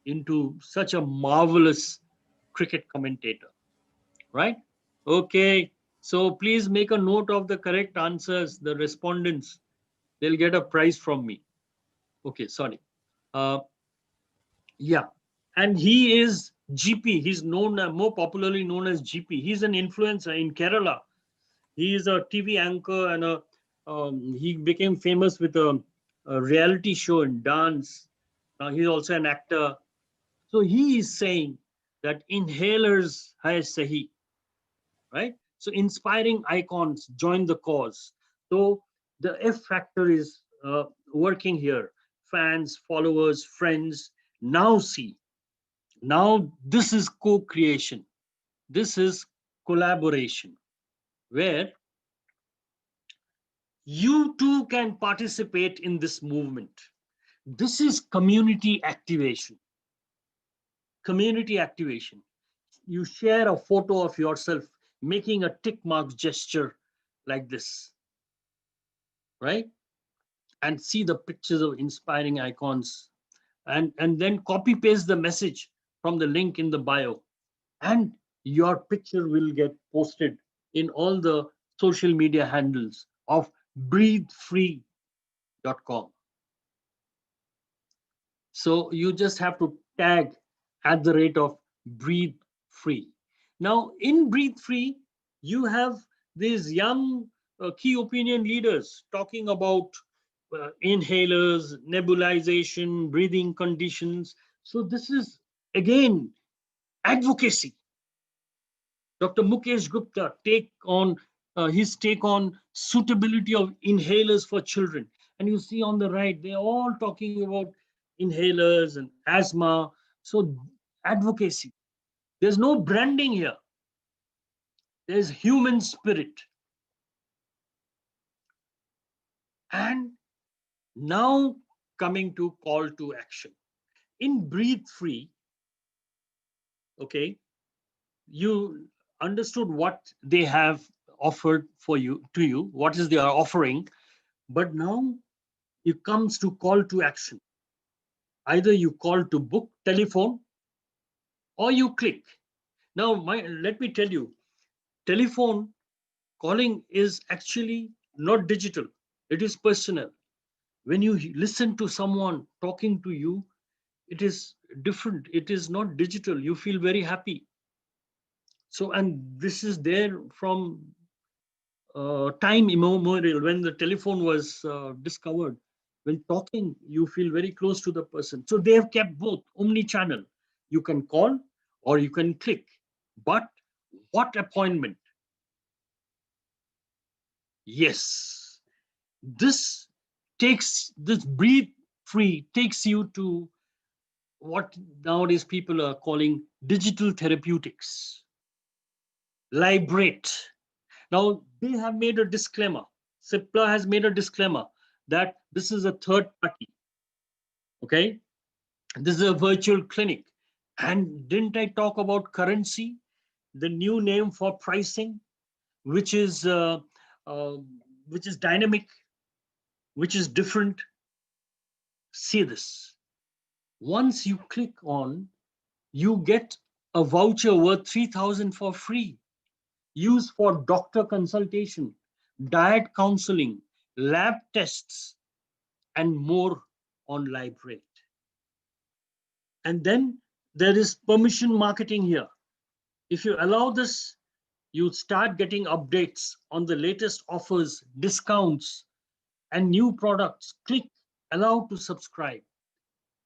into such a marvelous cricket commentator, right? Okay, so please make a note of the correct answers, the respondents. They'll get a prize from me. Okay, sorry. Uh, yeah, and he is GP. He's known, more popularly known as GP. He's an influencer in Kerala. He is a TV anchor and he became famous with a reality show in dance. Now he's also an actor. So he is saying that inhalers hai sahi, right? So inspiring icons join the cause. So the F factor is working here. Fans, followers, friends now see. Now this is co-creation. This is collaboration where you too can participate in this movement. This is community activation. Community activation. You share a photo of yourself making a tick mark gesture like this, right? And see the pictures of inspiring icons, and then copy paste the message from the link in the bio, and your picture will get posted in all the social media handles of breathefree.com. So you just have to tag at the rate of breathe free. Now in breathe free, you have these young key opinion leaders talking about inhalers, nebulization, breathing conditions. So this is again advocacy. Dr. Mukesh Gupta his take on suitability of inhalers for children. And you see on the right, they're all talking about inhalers and asthma. So advocacy. There's no branding here. There's human spirit. And now coming to call to action. In Breathe Free, okay, you understood what they have offered for you to you, what is they are offering, but now it comes to call to action. Either you call to book telephone or you click. Now, let me tell you, telephone calling is actually not digital. It is personal. When you listen to someone talking to you, it is different. It is not digital. You feel very happy. So, and this is there from time immemorial when the telephone was discovered. When talking, you feel very close to the person. So they have kept both omni-channel. You can call or you can click. But what appointment? Yes, this breathe free takes you to what nowadays people are calling digital therapeutics. Librate. Now, they have made a disclaimer. Cipla has made a disclaimer that this is a third party. Okay. This is a virtual clinic. And didn't I talk about currency, the new name for pricing, which is uh, uh, which is dynamic, which is different? See this. Once you click on, you get a voucher worth 3,000 for free. Used for doctor consultation, diet counseling, lab tests, and more on Librate. And then there is permission marketing here. If you allow this, you start getting updates on the latest offers, discounts, and new products. Click allow to subscribe.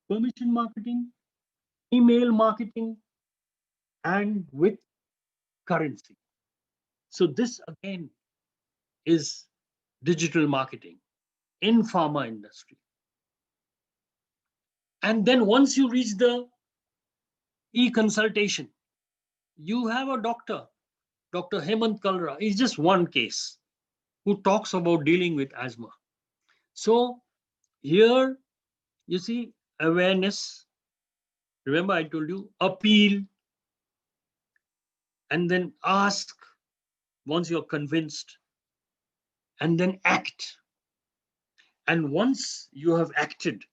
Permission marketing, email marketing, and with currency. So this again is digital marketing in pharma industry. And then once you reach the e-consultation, you have a doctor, Dr. Hemant Kalra, is just one case who talks about dealing with asthma. So here you see awareness. Remember I told you appeal, and then ask once you're convinced, and then act. And once you have acted,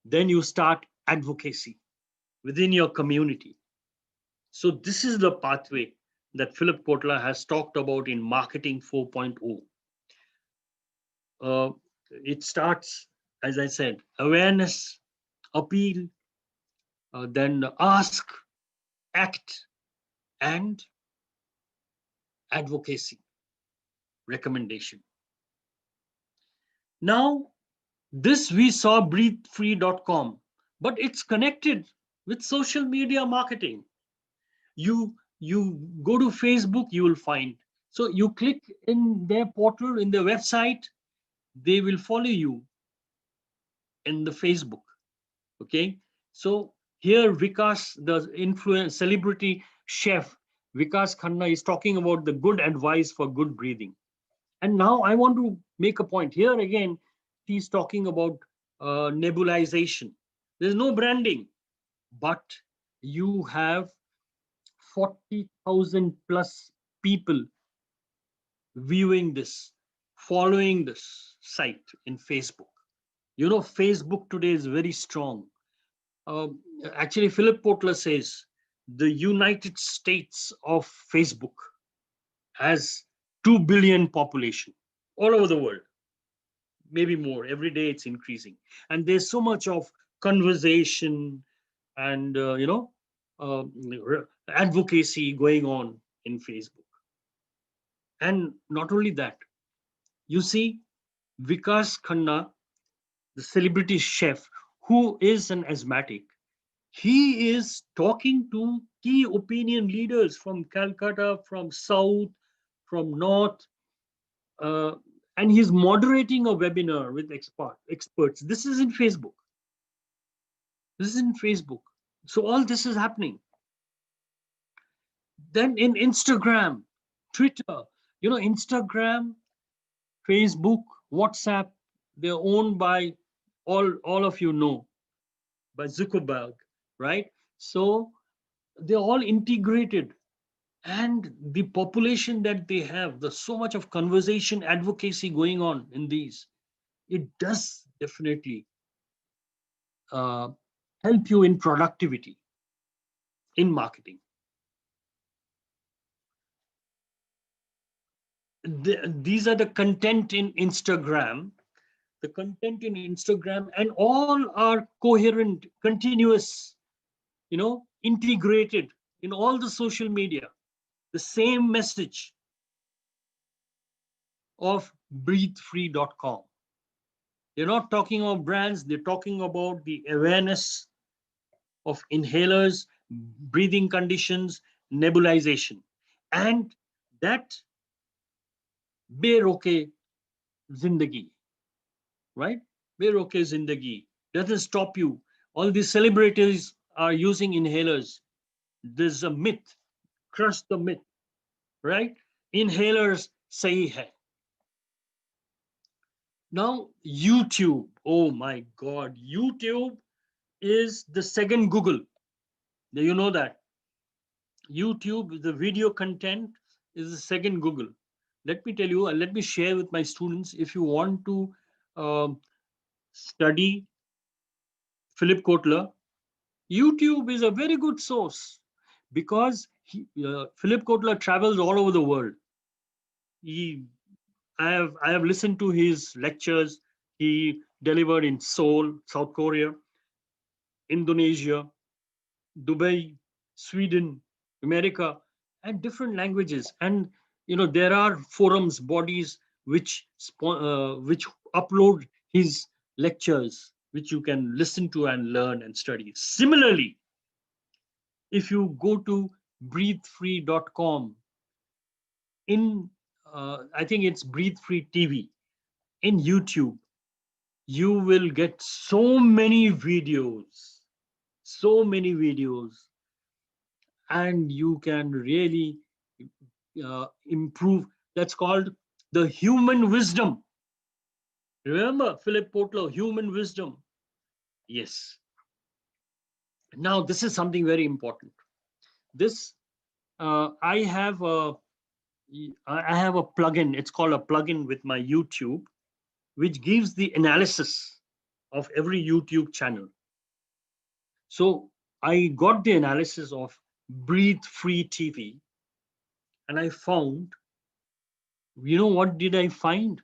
then you start advocacy within your community. So this is the pathway that Philip Kotler has talked about in Marketing 4.0. It starts, as I said, awareness, appeal, then ask, act, and advocacy, recommendation. Now, this we saw breathefree.com, but it's connected with social media marketing. You go to Facebook, you will find. So you click in their portal, in their website, they will follow you in the Facebook. Okay. So here Vikas, the influence celebrity chef, Vikas Khanna is talking about the good advice for good breathing. And now I want to make a point here again. He's talking about nebulization. There's no branding, but you have 40,000 plus people viewing this, following this site in Facebook. You know, Facebook today is very strong. Um, Actually, Philip Kotler says the United States of Facebook has 2 billion population all over the world, maybe more. Every day it's increasing. And there's so much of conversation and, uh, advocacy going on in Facebook. And not only that, you see, Vikas Khanna, the celebrity chef, who is an asthmatic, he is talking to key opinion leaders from Calcutta, from South, from North, uh, and he's moderating a webinar with experts. This is in Facebook. This is in Facebook. So all this is happening. Then in Instagram, Twitter, Instagram, Facebook, WhatsApp, they're owned by all of you know, by Zuckerberg, right? So they're all integrated. And the population that they have, there's so much of conversation, advocacy going on in these. It does definitely uh, help you in productivity, in marketing. These are the content in Instagram. The content in Instagram, and all are coherent, continuous, integrated in all the social media. The same message of breathefree.com. They're not talking about brands, they're talking about the awareness of inhalers, breathing conditions, nebulization. And that beroke zindagi, right? Beroke zindagi doesn't stop you. All these celebrities are using inhalers. There's a myth, crush the myth, right? Inhalers sahi hai. Now, YouTube, oh my God, YouTube is the second Google. Do you know that? YouTube, the video content, is the second Google. Let me tell you, and let me share with my students, if you want to study Philip Kotler, YouTube is a very good source because Philip Kotler travels all over the world. I have listened to his lectures. He delivered in Seoul, South Korea, Indonesia, Dubai, Sweden, America, and different languages. And there are forums, bodies which upload his lectures, which you can listen to and learn and study. Similarly, if you go to breathefree.com, in I think it's Breathe Free TV in YouTube, you will get so many videos, and you can really improve. That's called the human wisdom. Remember Philip Kotler, human wisdom. Yes. Now this is something very important. This I have a plugin. It's called a plugin with my YouTube, which gives the analysis of every YouTube channel. So I got the analysis of Breathe Free TV, and I found, what did I find?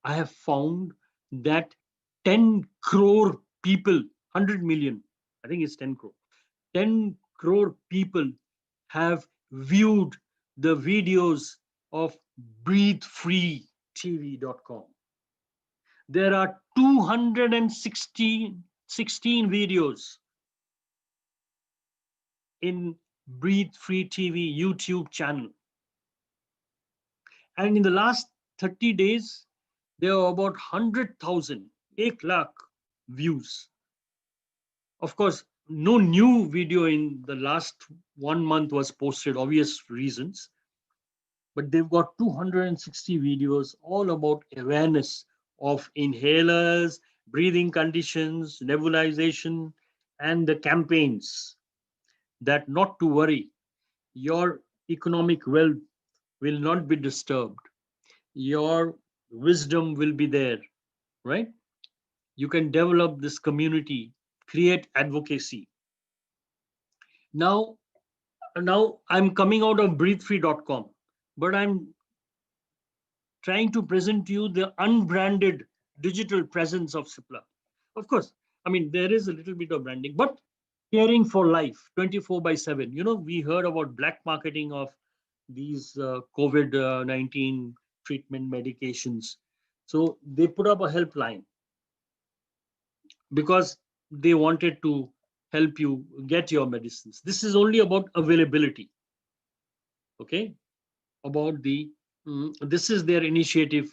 I have found that 10 crore people, 100 million, I think it's 10 crore, 10 crore people have viewed the videos of breathefreetv.com. There are 216 videos in Breathe Free TV YouTube channel. And in the last 30 days, there are about 100,000, 1 lakh views. Of course, no new video in the last 1 month was posted, obvious reasons. But they've got 260 videos all about awareness of inhalers, breathing conditions, nebulization, and the campaigns that not to worry, your economic wealth will not be disturbed. Your wisdom will be there, right? You can develop this community, create advocacy. Now I'm coming out of breathefree.com, but I'm trying to present to you the unbranded digital presence of Cipla. Of course, I mean, there is a little bit of branding, but caring for life 24/7. We heard about black marketing of these COVID-19 treatment medications. So they put up a helpline because they wanted to help you get your medicines. This is only about availability. Okay, about this is their initiative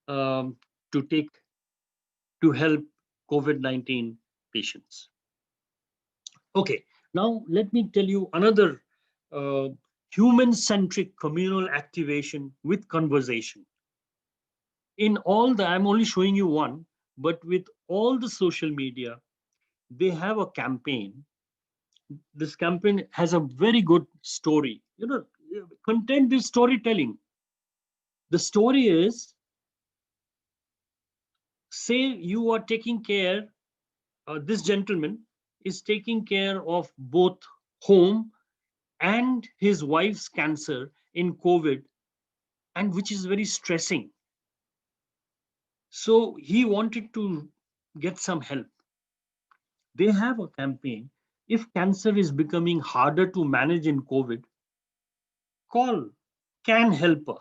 um, to take to help COVID-19 patients. Okay, now let me tell you another uh, human-centric communal activation with conversation. In all the, I'm only showing you one, but with all the social media, they have a campaign. This campaign has a very good story. Content is storytelling. The story is, say you are taking care, this gentleman is taking care of both home and his wife's cancer in COVID, and which is very stressing. So he wanted to get some help. They have a campaign. If cancer is becoming harder to manage in COVID, call Can Helper.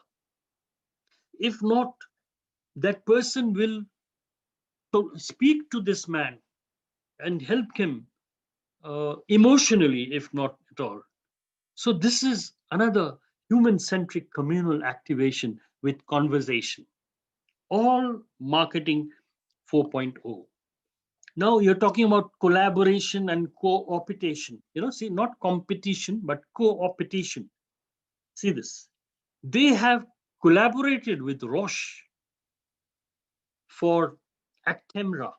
If not, that person will speak to this man and help him emotionally, if not at all. So this is another human-centric communal activation with conversation. All marketing 4.0. Now you're talking about collaboration and co-optation. See, not competition, but co-optation. See this. They have collaborated with Roche for Actemra,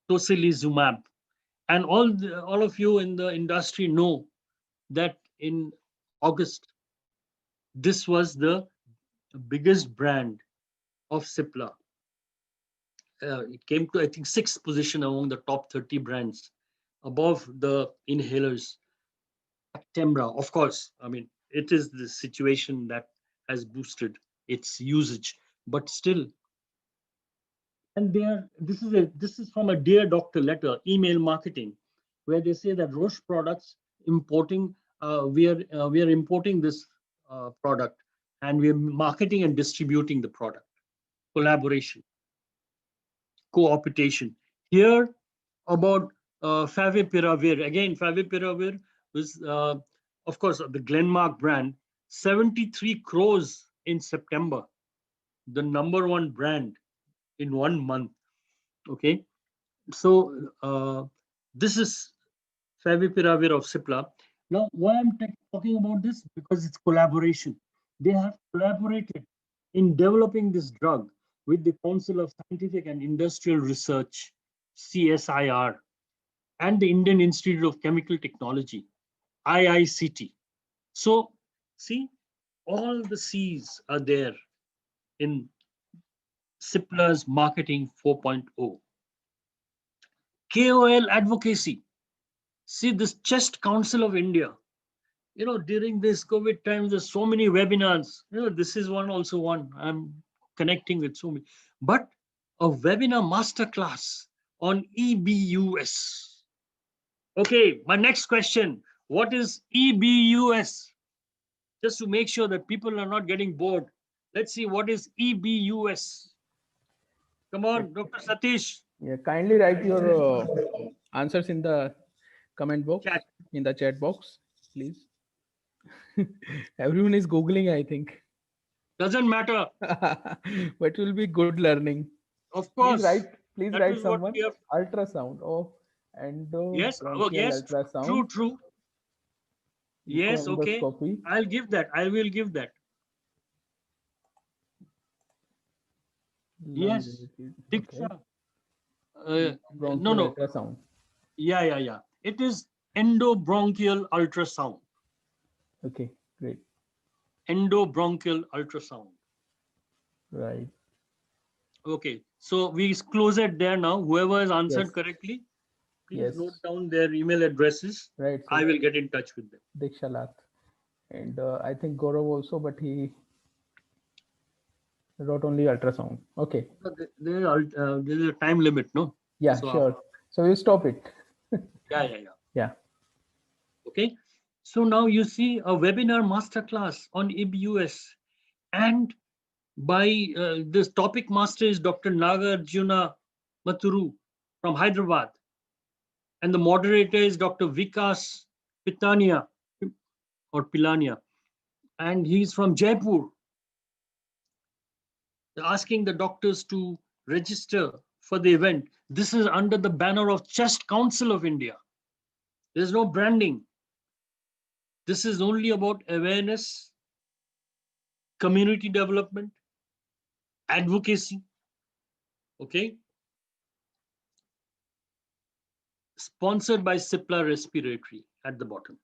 tocilizumab. And all of you in the industry know that in August, this was the biggest brand of Cipla. It came to, I think, 6th position among the top 30 brands, above the inhalers. Actemra, of course, I mean, it is the situation that has boosted its usage, but still. And this is from a Dear Doctor letter, email marketing, where they say that Roche products importing, we are importing this product, and we are marketing and distributing the product. Collaboration, co-optation. Here about favipiravir. Again, favipiravir was, of course, the Glenmark brand, 73 crores in September, the #1 brand in 1 month. Okay, so this is favipiravir of Cipla. Now, why I'm talking about this? Because it's collaboration. They have collaborated in developing this drug with the Council of Scientific and Industrial Research, CSIR, and the Indian Institute of Chemical Technology, IICT. So, see, all the C's are there in Cipla's Marketing 4.0. KOL advocacy. See, this Chest Council of India during this COVID times, there's so many webinars. This is one. I'm connecting with so many. But a webinar masterclass on EBUS. Okay, my next question. What is EBUS? Just to make sure that people are not getting bored. Let's see what is EBUS. Come on, Dr. Satish. Yeah, kindly write your answers in the comment box, Chat. in the chat box, please. Everyone is Googling, I think. Doesn't matter. But it will be good learning. Of Please course. That write is what someone we have. ultrasound. Oh, Yes. Oh, endobronchial yes. True, ultrasound, true. Yes. Okay. echoendoscopy, I'll give that. I will give that. lung Yes. related. Okay. Diksha. No, Bronchial no. ultrasound. Yeah. It is endobronchial ultrasound. Okay, great. Endobronchial ultrasound. Right. Okay. So we close it there now. Whoever has answered Yes. correctly, please Yes. note down their email addresses. Right. So I will get in touch with them. Dikshalat. And I think Gaurav also, but he wrote only ultrasound. Okay. There is a time limit, no? Yeah, So sure. So you stop it. yeah. Yeah. Okay. So now you see a webinar masterclass on EBUS, and by this topic master is Dr. Nagarjuna Maturu from Hyderabad, and the moderator is Dr. Vikas Pitania or Pilania, and he's from Jaipur. They're asking the doctors to register for the event. This is under the banner of Chest Council of India. There's no branding. This is only about awareness, community development, advocacy. Okay. Sponsored by Cipla Respiratory at the bottom.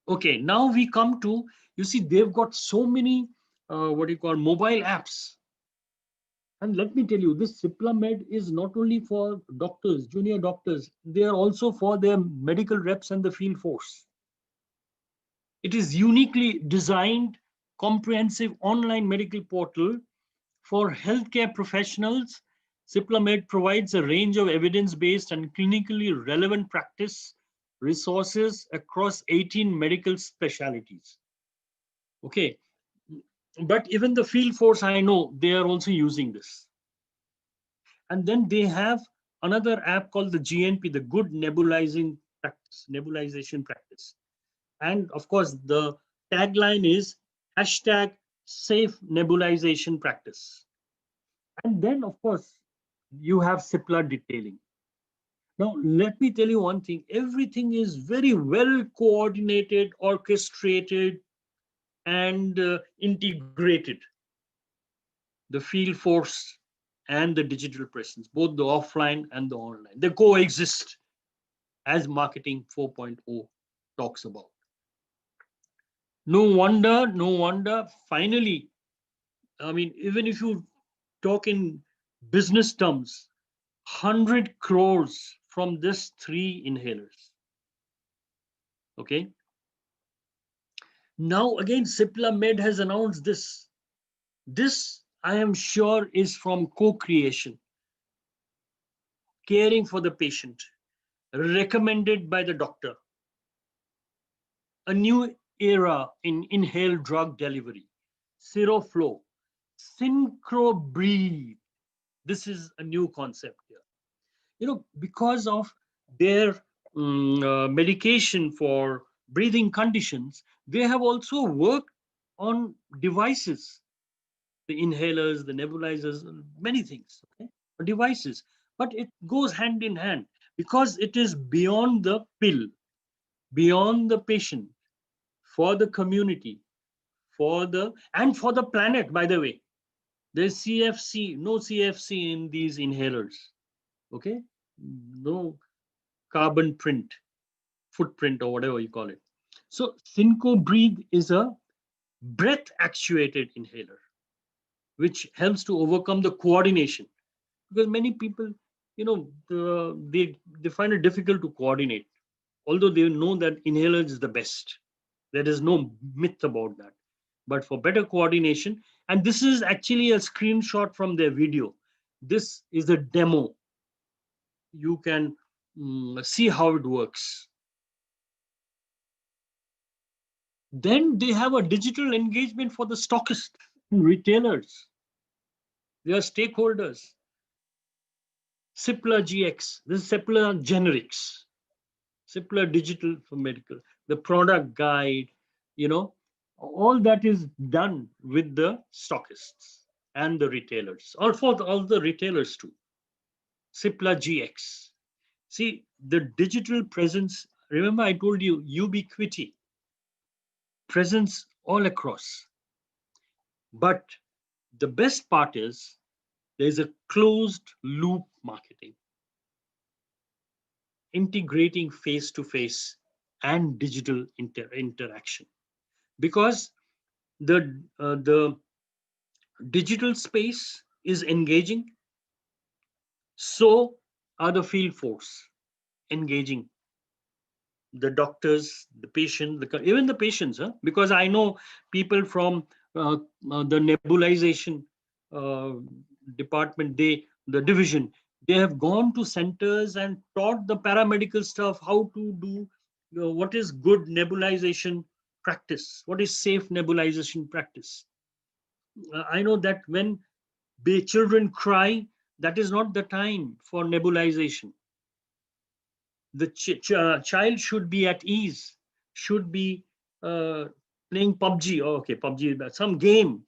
Okay, now we come to, you see, they've got so many, mobile apps. And let me tell you, this Cipla Med is not only for doctors, junior doctors, they are also for their medical reps and the field force. It is uniquely designed, comprehensive online medical portal for healthcare professionals. Cipla Med provides a range of evidence-based and clinically relevant practice resources across 18 medical specialties. Okay, but even the field force, I know they are also using this. And then they have another app called the GNP, the Good Nebulization Practice. And of course, the tagline is #safe nebulization practice. And then, of course, you have Cipla detailing. Now, let me tell you one thing. Everything is very well coordinated, orchestrated, and integrated. The field force and the digital presence, both the offline and the online, they coexist, as Marketing 4.0 talks about. No wonder, finally, I mean, even if you talk in business terms, 100 crores from this 3 inhalers. Okay. Now again, Cipla Med has announced this. This, I am sure, is from co-creation, caring for the patient, recommended by the doctor. A new era in inhaled drug delivery, Seroflow, synchro breathe. This is a new concept here. Because of their medication for breathing conditions, they have also worked on devices, the inhalers, the nebulizers, many things, okay, devices. But it goes hand in hand because it is beyond the pill, beyond the patient, for the community, for the planet, by the way. There's no CFC in these inhalers. Okay, no carbon footprint, or whatever you call it. So Synco Breathe is a breath actuated inhaler, which helps to overcome the coordination, because many people, they find it difficult to coordinate. although they know that inhaler is the best. There is no myth about that. But for better coordination, and this is actually a screenshot from their video. This is a demo. You can see how it works. Then they have a digital engagement for the stockists and retailers. They are stakeholders. Cipla GX, this is Cipla Generics, Cipla Digital for Medical, the product guide, all that is done with the stockists and the retailers, or for all the retailers too. Cipla GX. See, the digital presence, remember I told you, ubiquity, presence all across. But the best part is there's a closed loop marketing, integrating face-to-face and digital interaction, because the digital space is engaging, so are the field force engaging the doctors, the patient, even the patients, because I know people from the nebulization uh, department, the division, they have gone to centers and taught the paramedical staff how to do what is good nebulization practice, what is safe nebulization practice. I know that when children cry, that is not the time for nebulization. The child should be at ease, should be playing PUBG, okay, PUBG, some game,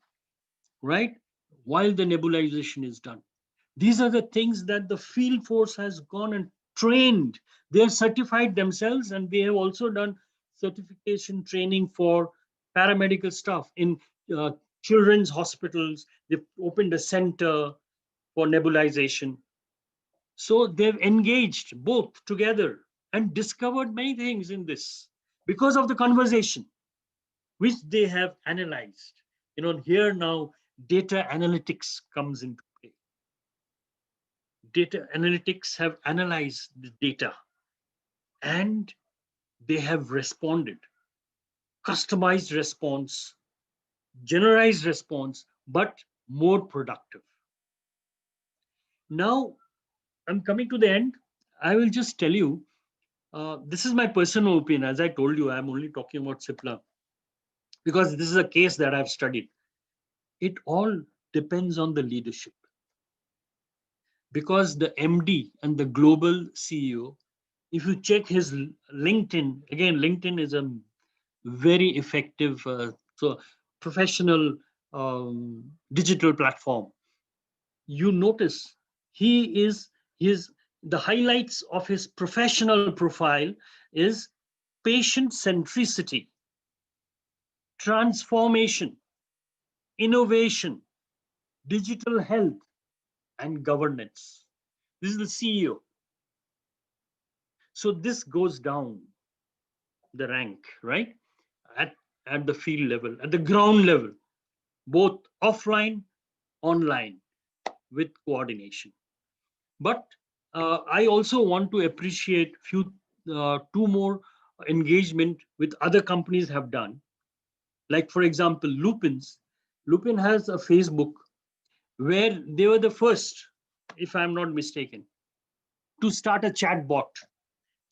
right? While the nebulization is done. These are the things that the field force has gone and trained. They have certified themselves, and they have also done certification training for paramedical staff in uh, children's hospitals. They've opened a center for nebulization. So they've engaged both together and discovered many things in this because of the conversation, which they have analyzed. Here now data analytics comes into play. Data analytics have analyzed the data and they have responded. Customized response, generalized response, but more productive. Now, I'm coming to the end. I will just tell you, this is my personal opinion. As I told you, I'm only talking about Cipla because this is a case that I've studied. It all depends on the leadership. Because the MD and the global CEO, if you check his LinkedIn, again, LinkedIn is a very effective, professional digital platform. You notice he is the highlights of his professional profile is patient centricity, transformation, innovation, digital health, and governance. This is the CEO. So this goes down the rank, right? At, at the field level, at the ground level, both offline, online, with coordination. But I also want to appreciate two more engagement with other companies have done. Like for example, Lupin has a Facebook where they were the first, if I'm not mistaken, to start a chatbot.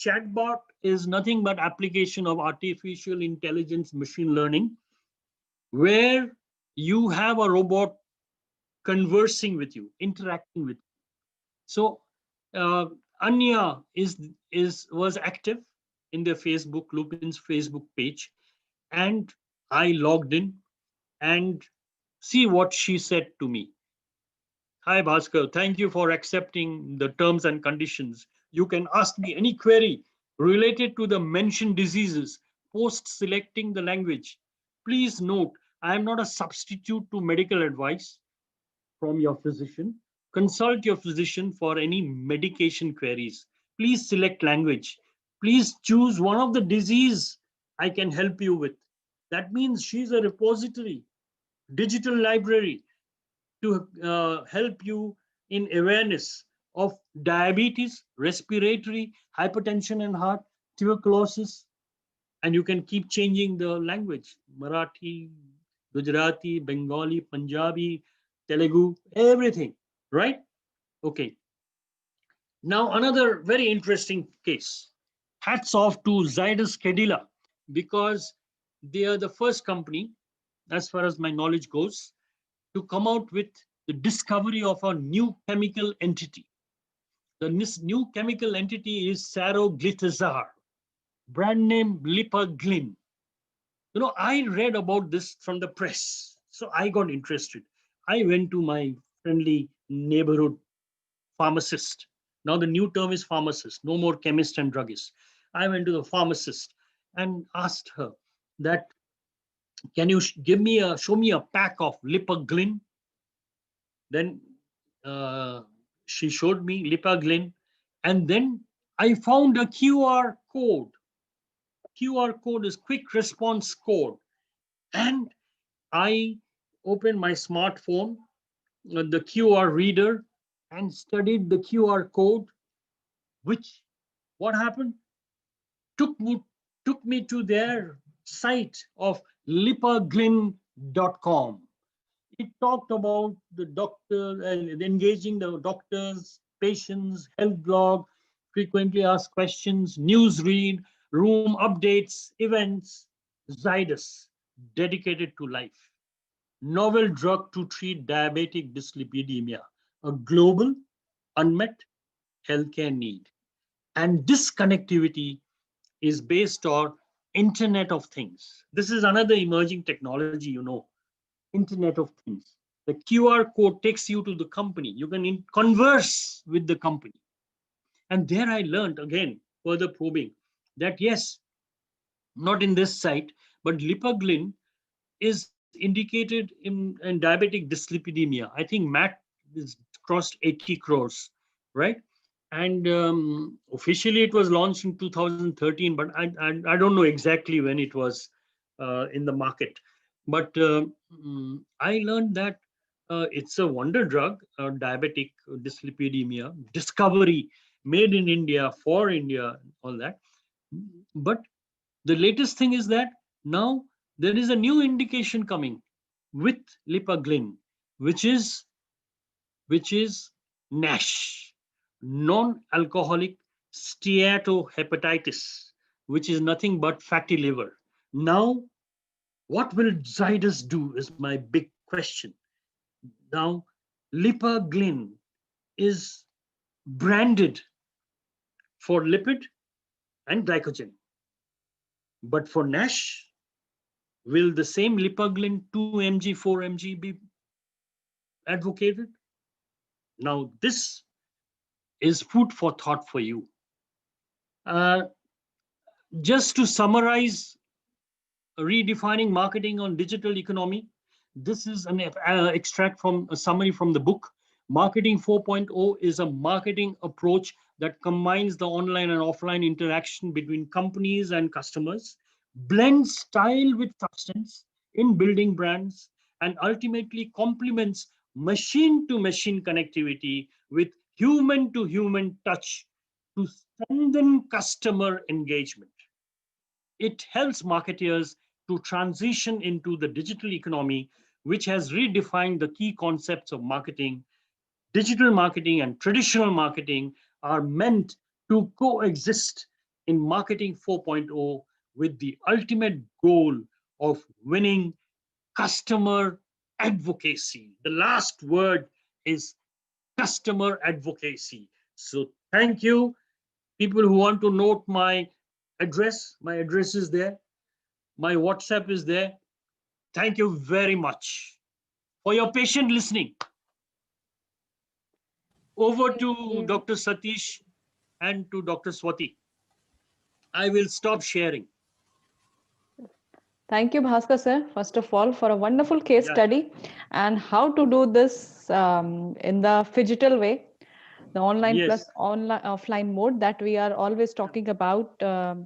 Chatbot is nothing but application of artificial intelligence, machine learning, where you have a robot conversing with you, interacting with you. So Anya was active in the Facebook, Lupin's Facebook page, and I logged in and see what she said to me. Hi Bhaskar, thank you for accepting the terms and conditions. You can ask me any query related to the mentioned diseases post selecting the language. Please note, I am not a substitute to medical advice from your physician. Consult your physician for any medication queries. Please select language. Please choose one of the disease I can help you with. That means she's a repository, digital library to help you in awareness of diabetes, respiratory, hypertension and heart, tuberculosis, and you can keep changing the language: Marathi, Gujarati, Bengali, Punjabi, Telugu, everything, right? Okay. Now, another very interesting case. Hats off to Zydus Cadila, because they are the first company, as far as my knowledge goes, to come out with the discovery of a new chemical entity. This new chemical entity is saroglitazar, brand name Lipaglyn. I read about this from the press, so I got interested. I went to my friendly neighborhood pharmacist. Now the new term is pharmacist, no more chemist and druggist. I went to the pharmacist and asked her that, can you show me a pack of Lipaglyn? Then she showed me Lipaglyn, and then I found a QR code. QR code is quick response code, and I opened my smartphone, the QR reader, and studied the QR code. Which, what happened? Took me took me to their site of lipaglyn.com. It talked about the doctor and engaging the doctors, patients, health blog, frequently asked questions, news read, room updates, events. Zydus, dedicated to life. Novel drug to treat diabetic dyslipidemia, a global unmet healthcare need. And this connectivity is based on Internet of Things. This is another emerging technology, Internet of Things. The QR code takes you to the company. You can converse with the company. And there I learned again, further probing, that yes, not in this site, but Lipaglyn is indicated in diabetic dyslipidemia. I think MAT is crossed 80 crores, right? And officially it was launched in 2013, but I don't know exactly when it was in the market. But I learned that it's a wonder drug, diabetic dyslipidemia, discovery made in India, for India, all that. But the latest thing is that now there is a new indication coming with Lipaglyn, which is NASH, non-alcoholic steatohepatitis, which is nothing but fatty liver. Now, what will Zydus do is my big question. Now, Lipaglyn is branded for lipid and glycogen. But for NASH, will the same Lipaglyn 2 mg, 4 mg be advocated? Now, this is food for thought for you. Just to summarize, redefining marketing on digital economy, this is an extract from a summary from the book. Marketing 4.0 is a marketing approach that combines the online and offline interaction between companies and customers, blends style with substance in building brands, and ultimately complements machine-to-machine connectivity with human-to-human touch to strengthen customer engagement. It helps marketers to transition into the digital economy, which has redefined the key concepts of marketing. Digital marketing and traditional marketing are meant to coexist in marketing 4.0 with the ultimate goal of winning customer advocacy. The last word is customer advocacy. So thank you. People who want to note my address is there. My WhatsApp is there. Thank you very much for your patient listening. Over Thank to you. Dr. Satish and to Dr. Swati. I will stop sharing. Thank you, Bhaskar sir, first of all, for a wonderful case Yeah. study and how to do this in the phygital way, the online Yes. plus online offline mode that we are always talking about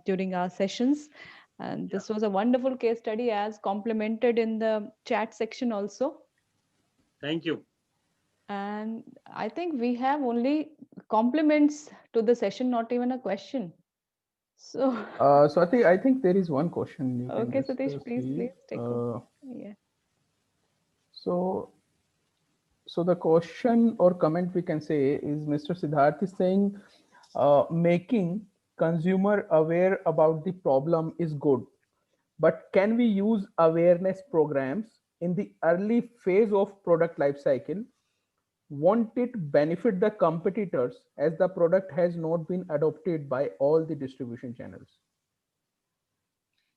during our sessions. And this was a wonderful case study as complemented in the chat section also. Thank you. And I think we have only compliments to the session, not even a question. So, So I think there is one question you can okay, just Satish, please, see. please take over. Yeah. So so the question or comment we can say is Mr. Siddharth is saying making consumer aware about the problem is good, but can we use awareness programs in the early phase of product life cycle? Won't it benefit the competitors as the product has not been adopted by all the distribution channels?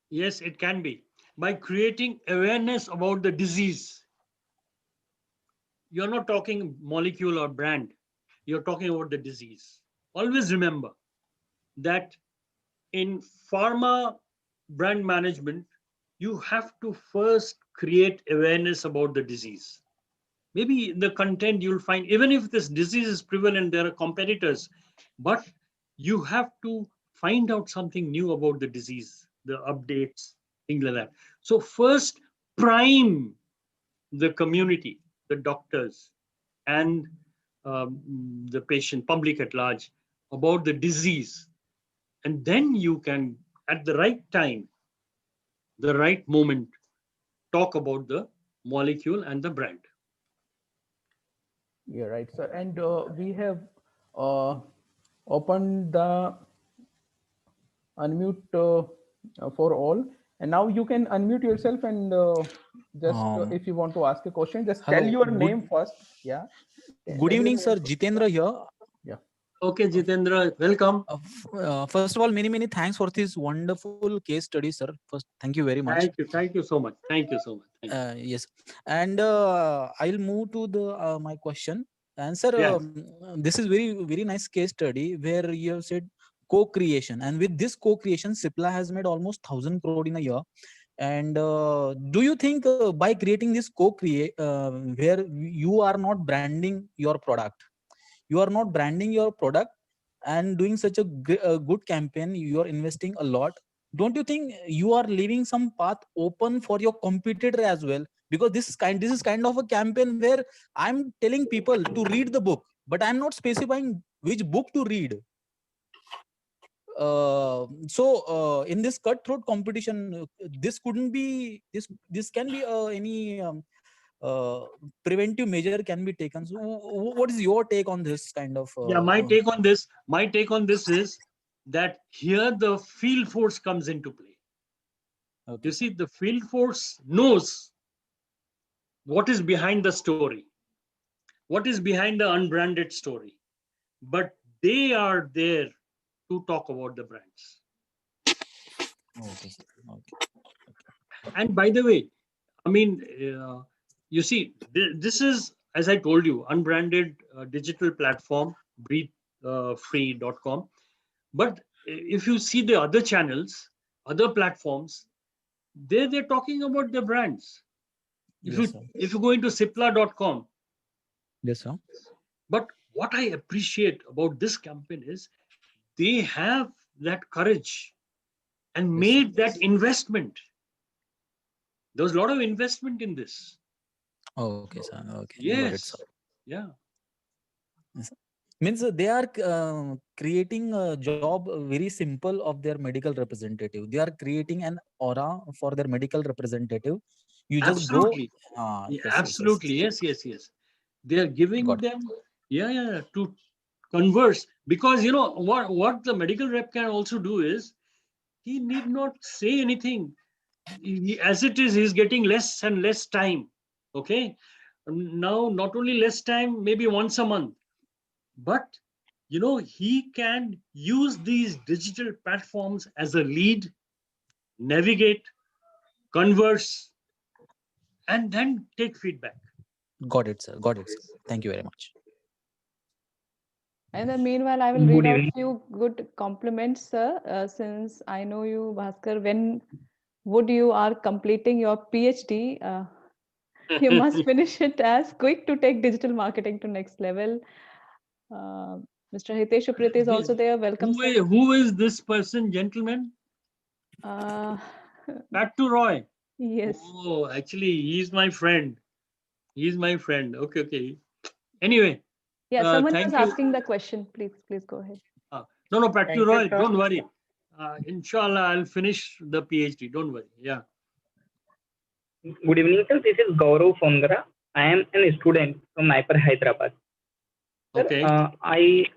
Yes, it can be. By creating awareness about the disease, you're not talking molecule or brand, you're talking about the disease. Always remember that in pharma brand management, you have to first create awareness about the disease. Maybe in the content you'll find, even if this disease is prevalent, there are competitors, but you have to find out something new about the disease, the updates, things like that. So first, prime the community, the doctors, and the patient, public at large, about the disease. And then you can, at the right time, the right moment, talk about the molecule and the brand. Yeah, right, sir. And we have uh, opened the unmute for all. And now you can unmute yourself and just Um, if you want to ask a question, just tell Hello, your name first. Yeah. good Tell your evening, name sir. first. Jitendra here. Yeah. Okay, Jitendra, welcome. First of all, many thanks for this wonderful case study, sir. First, thank you very much. Thank you so much. Thank you so much. Thank you. Yes, and I'll move to the my question. And sir, Yes. this is very nice case study where you have said co-creation, and with this co-creation, Cipla has made almost 1,000 crore in a year. And do you think by creating this co-create where you are not branding your product, you are not branding your product and doing such a good campaign, you are investing a lot, don't you think you are leaving some path open for your competitor as well? Because this is kind of a campaign where I'm telling people to read the book, but I'm not specifying which book to read. In this cutthroat competition, this couldn't be this can be any uh, preventive measure can be taken. So what is your take on this kind of Yeah, my take on this is that here the field force comes into play. okay, You sir. see, the field force knows what is behind the story, what is behind the unbranded story, but they are there to talk about the brands. Okay, sir. Okay. And by the way, I mean, you see, this is, as I told you, unbranded digital platform, breathefree.com. But if you see the other channels, other platforms, they're talking about their brands. Yes, sir. If you go into cipla.com, Yes, sir. but what I appreciate about this campaign is they have that courage and Yes, sir. made that investment. There was a lot of investment in this. Okay, sir. Okay, got it, sir. Yes. Yeah. Yes, sir. Means they are creating a job very simple of their medical representative. They are creating an aura for their medical representative. You just go. Absolutely. Yeah, Yes, yes, yes. absolutely. Yes. They are giving Got it. them, to converse. Because you know what the medical rep can also do is he need not say anything. As it is, he's getting less and less time. Okay. Now, not only less time, maybe once a month, but he can use these digital platforms as a lead, navigate, converse, and then take feedback. Got it, sir. Got it, sir. Thank you very much. And then meanwhile, I will read out few good compliments, sir. Since I know you, Bhaskar, when would you are completing your PhD? You must finish it as quick to take digital marketing to next level. Uh, Mr. Hitesh Upriti is also there. Welcome, sir. Who is this person, gentleman? Uh, Pattu Roy. yes. Oh, actually, he's my friend. He's my friend. Okay. Anyway, Yeah, someone was thank you. asking the question. Please go ahead. No, Pattu Thank you, Roy, sir. don't worry. Inshallah, I'll finish the PhD. Don't worry. Yeah. Good evening, sir. This is Gaurav Fondra. I am a student from Naipur, Hyderabad. Sir, Okay. I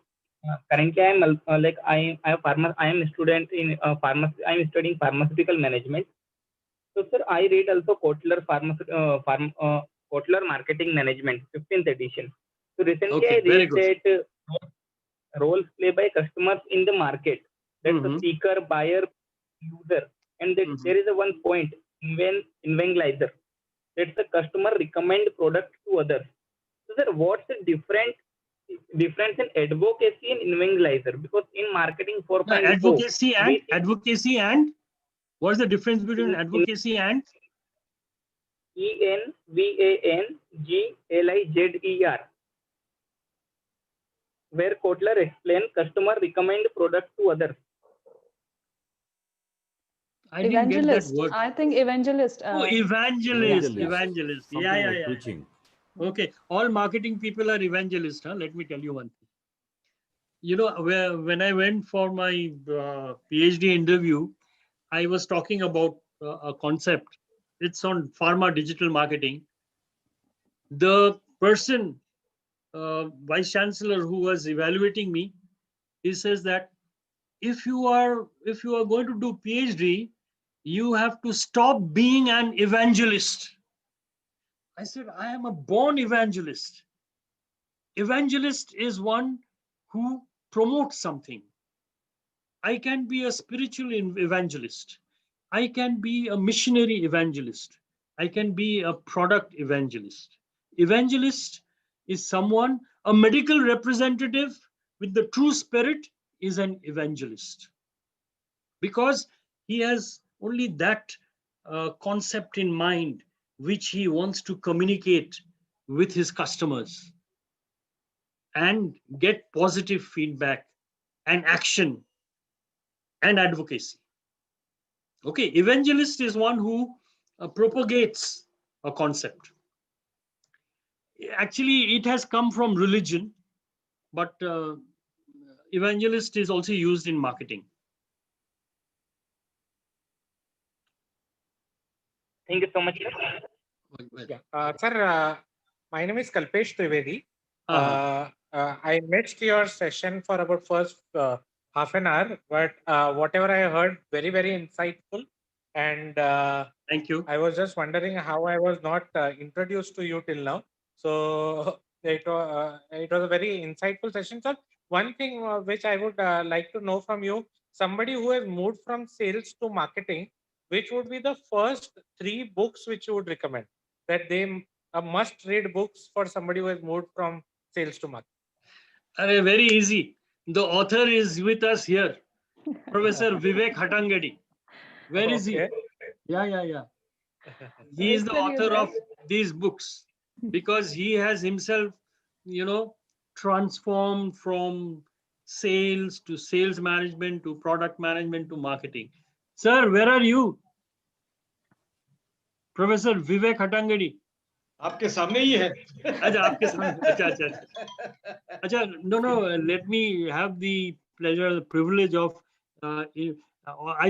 currently I am I am a student in pharmacy. I am studying pharmaceutical management. So, sir, I read also Kotler Marketing Management, 15th edition. So recently Okay. I Very read good. that roles played by customers in the market. That's the seeker, buyer, user, and that there is a one point evangelizer. That's the customer recommend product to others. So, sir, what's the difference in advocacy and evangelizer? Because in marketing No, 4.0, advocacy and what's the difference between advocacy and ENVANGLIZER, where Kotler explained customer recommend product to others. I didn't get that Evangelist. word. I think evangelist. Oh, evangelist. Yeah. Evangelist. Something Yeah, yeah, like yeah. preaching. Okay. All marketing people are evangelists. Huh? Let me tell you one thing. You know, when I went for my PhD interview, I was talking about a concept. It's on pharma digital marketing. The person, vice chancellor who was evaluating me, he says that if you are going to do PhD, you have to stop being an evangelist. I said, I am a born evangelist. Evangelist is one who promotes something. I can be a spiritual evangelist. I can be a missionary evangelist. I can be a product evangelist. Evangelist is someone, a medical representative with the true spirit is an evangelist, because he has only that concept in mind which he wants to communicate with his customers and get positive feedback and action and advocacy. Okay, evangelist is one who propagates a concept. Actually, it has come from religion, but evangelist is also used in marketing. Thank you so much, sir. Well, Yeah. Sir, my name is Kalpesh Trivedi. uh-huh. I missed your session for about first half an hour, but whatever I heard, very, very insightful. And Thank you. I was just wondering how I was not introduced to you till now. So it was a very insightful session, sir. One thing which I would like to know from you, somebody who has moved from sales to marketing, which would be the first 3 books which you would recommend that they must read books for somebody who has moved from sales to marketing? Very easy. The author is with us here, Professor Vivek Hatangadi. Where is he? Okay. Yeah. He is the author of these books because he has himself, transformed from sales to sales management to product management to marketing. Sir, where are you? Professor Vivek Hatangadi. आपके सामने ही है. अच्छा, आपके सामने. अच्छा. No. Let me have the pleasure, the privilege of. I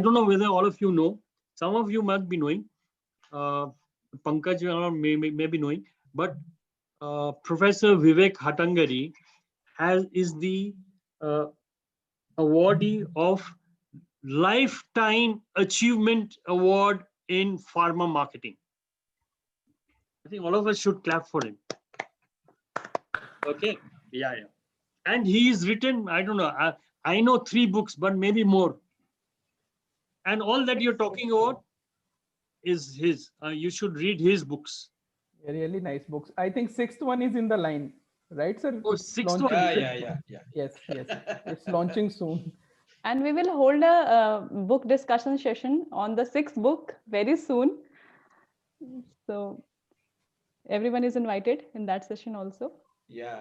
don't know whether all of you know. Some of you must be knowing. Pankaj may be knowing, but Professor Vivek Hatangadi is the awardee of Lifetime Achievement Award in Pharma Marketing. I think all of us should clap for him. Okay. Yeah. And he's written, I don't know, I know 3 books, but maybe more. And all that you're talking about is his. You should read his books. Really nice books. I think 6th one is in the line, right, sir? Oh, It's 6th launching. one. Yeah. Yes. It's launching soon. And we will hold a book discussion session on the 6th book very soon. So everyone is invited in that session also. Yeah.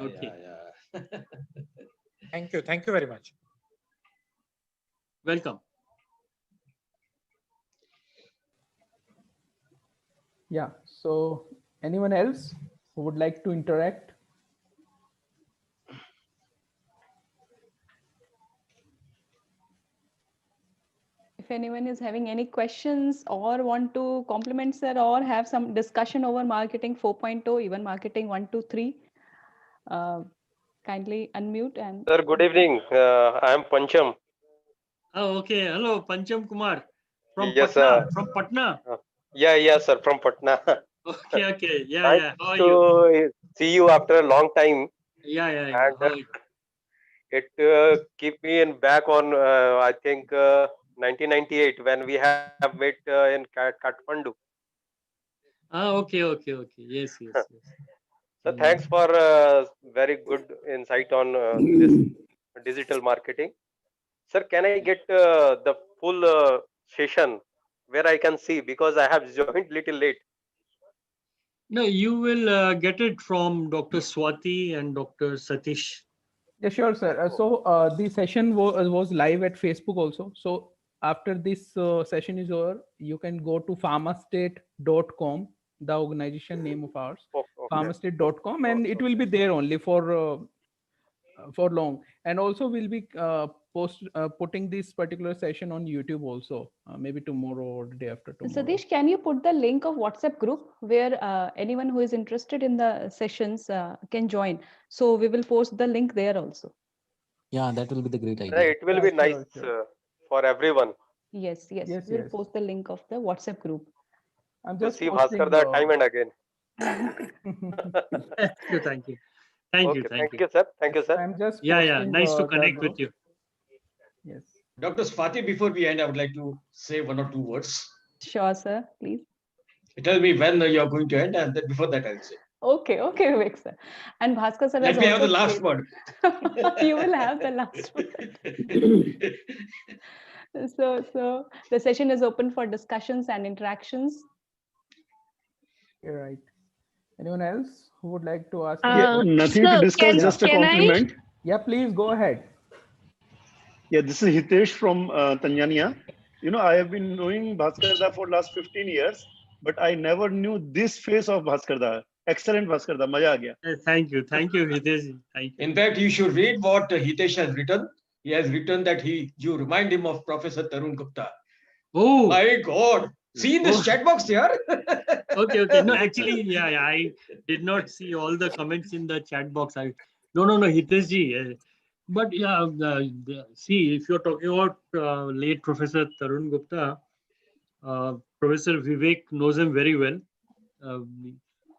Thank you. Thank you very much. Welcome. Yeah. So anyone else who would like to interact? If anyone is having any questions or want to compliment sir or have some discussion over marketing 4.0, even marketing 1 to 3, kindly unmute and. Sir, good evening. I am Pancham. Oh, okay. Hello, Pancham Kumar from Yes, Patna. From Patna. yeah, sir, from Patna. Okay, okay. Yeah, Nice yeah. How are you? to see you after a long time, Yeah, yeah, yeah. and How are you? it keep me in back on I think 1998 when we have met in Kathmandu. Ah, okay, okay, okay. Yes, yes, yes. So thanks for very good insight on this digital marketing. Sir, can I get the full session where I can see, because I have joined little late. No, you will get it from Dr. Swati and Dr. Satish. Yeah, sure, sir. So the session was live at Facebook also. So after this session is over, you can go to pharmastate.com, the organization name of ours, Okay. pharmastate.com, and it will be there only for long. And also we'll be putting this particular session on YouTube also, maybe tomorrow or the day after tomorrow. Satish, can you put the link of WhatsApp group where anyone who is interested in the sessions can join? So we will post the link there also. Yeah, that will be the great idea. It will be nice Sure. for everyone Yes, Yes, we'll yes. post the link of the WhatsApp group. I'm to just see posting. Bhaskar time and again. Thank you, thank you. Thank you, Okay, thank you. thank you, sir. Thank you, sir. I'm just Yeah, posting. yeah. Nice to the connect group. with you. Yes. Dr. Swati, before we end, I would like to say one or two words. Sure, sir, please. Tell me when you are going to end, and then before that I'll say. Okay, Vivek sir. And Bhaskar sir Let has me have the also last said- word. You will have the last word. So the session is open for discussions and interactions. You're right. Anyone else who would like to ask? Nothing to discuss, just a compliment. Yeah, please go ahead. Yeah, this is Hitesh from Tanzania. You know, I have been knowing Bhaskar for last 15 years, but I never knew this face of Bhaskar. Excellent Bhaskar, maja aa gaya. Thank you, Hitesh. Thank you. In fact, you should read what Hitesh has written. He has written that you remind him of Professor Tarun Gupta. Oh My God! See in this chat box here. Okay. No, actually, yeah, I did not see all the comments in the chat box. No, Hitesh ji. But yeah, see, if you're talking about late Professor Tarun Gupta, Professor Vivek knows him very well.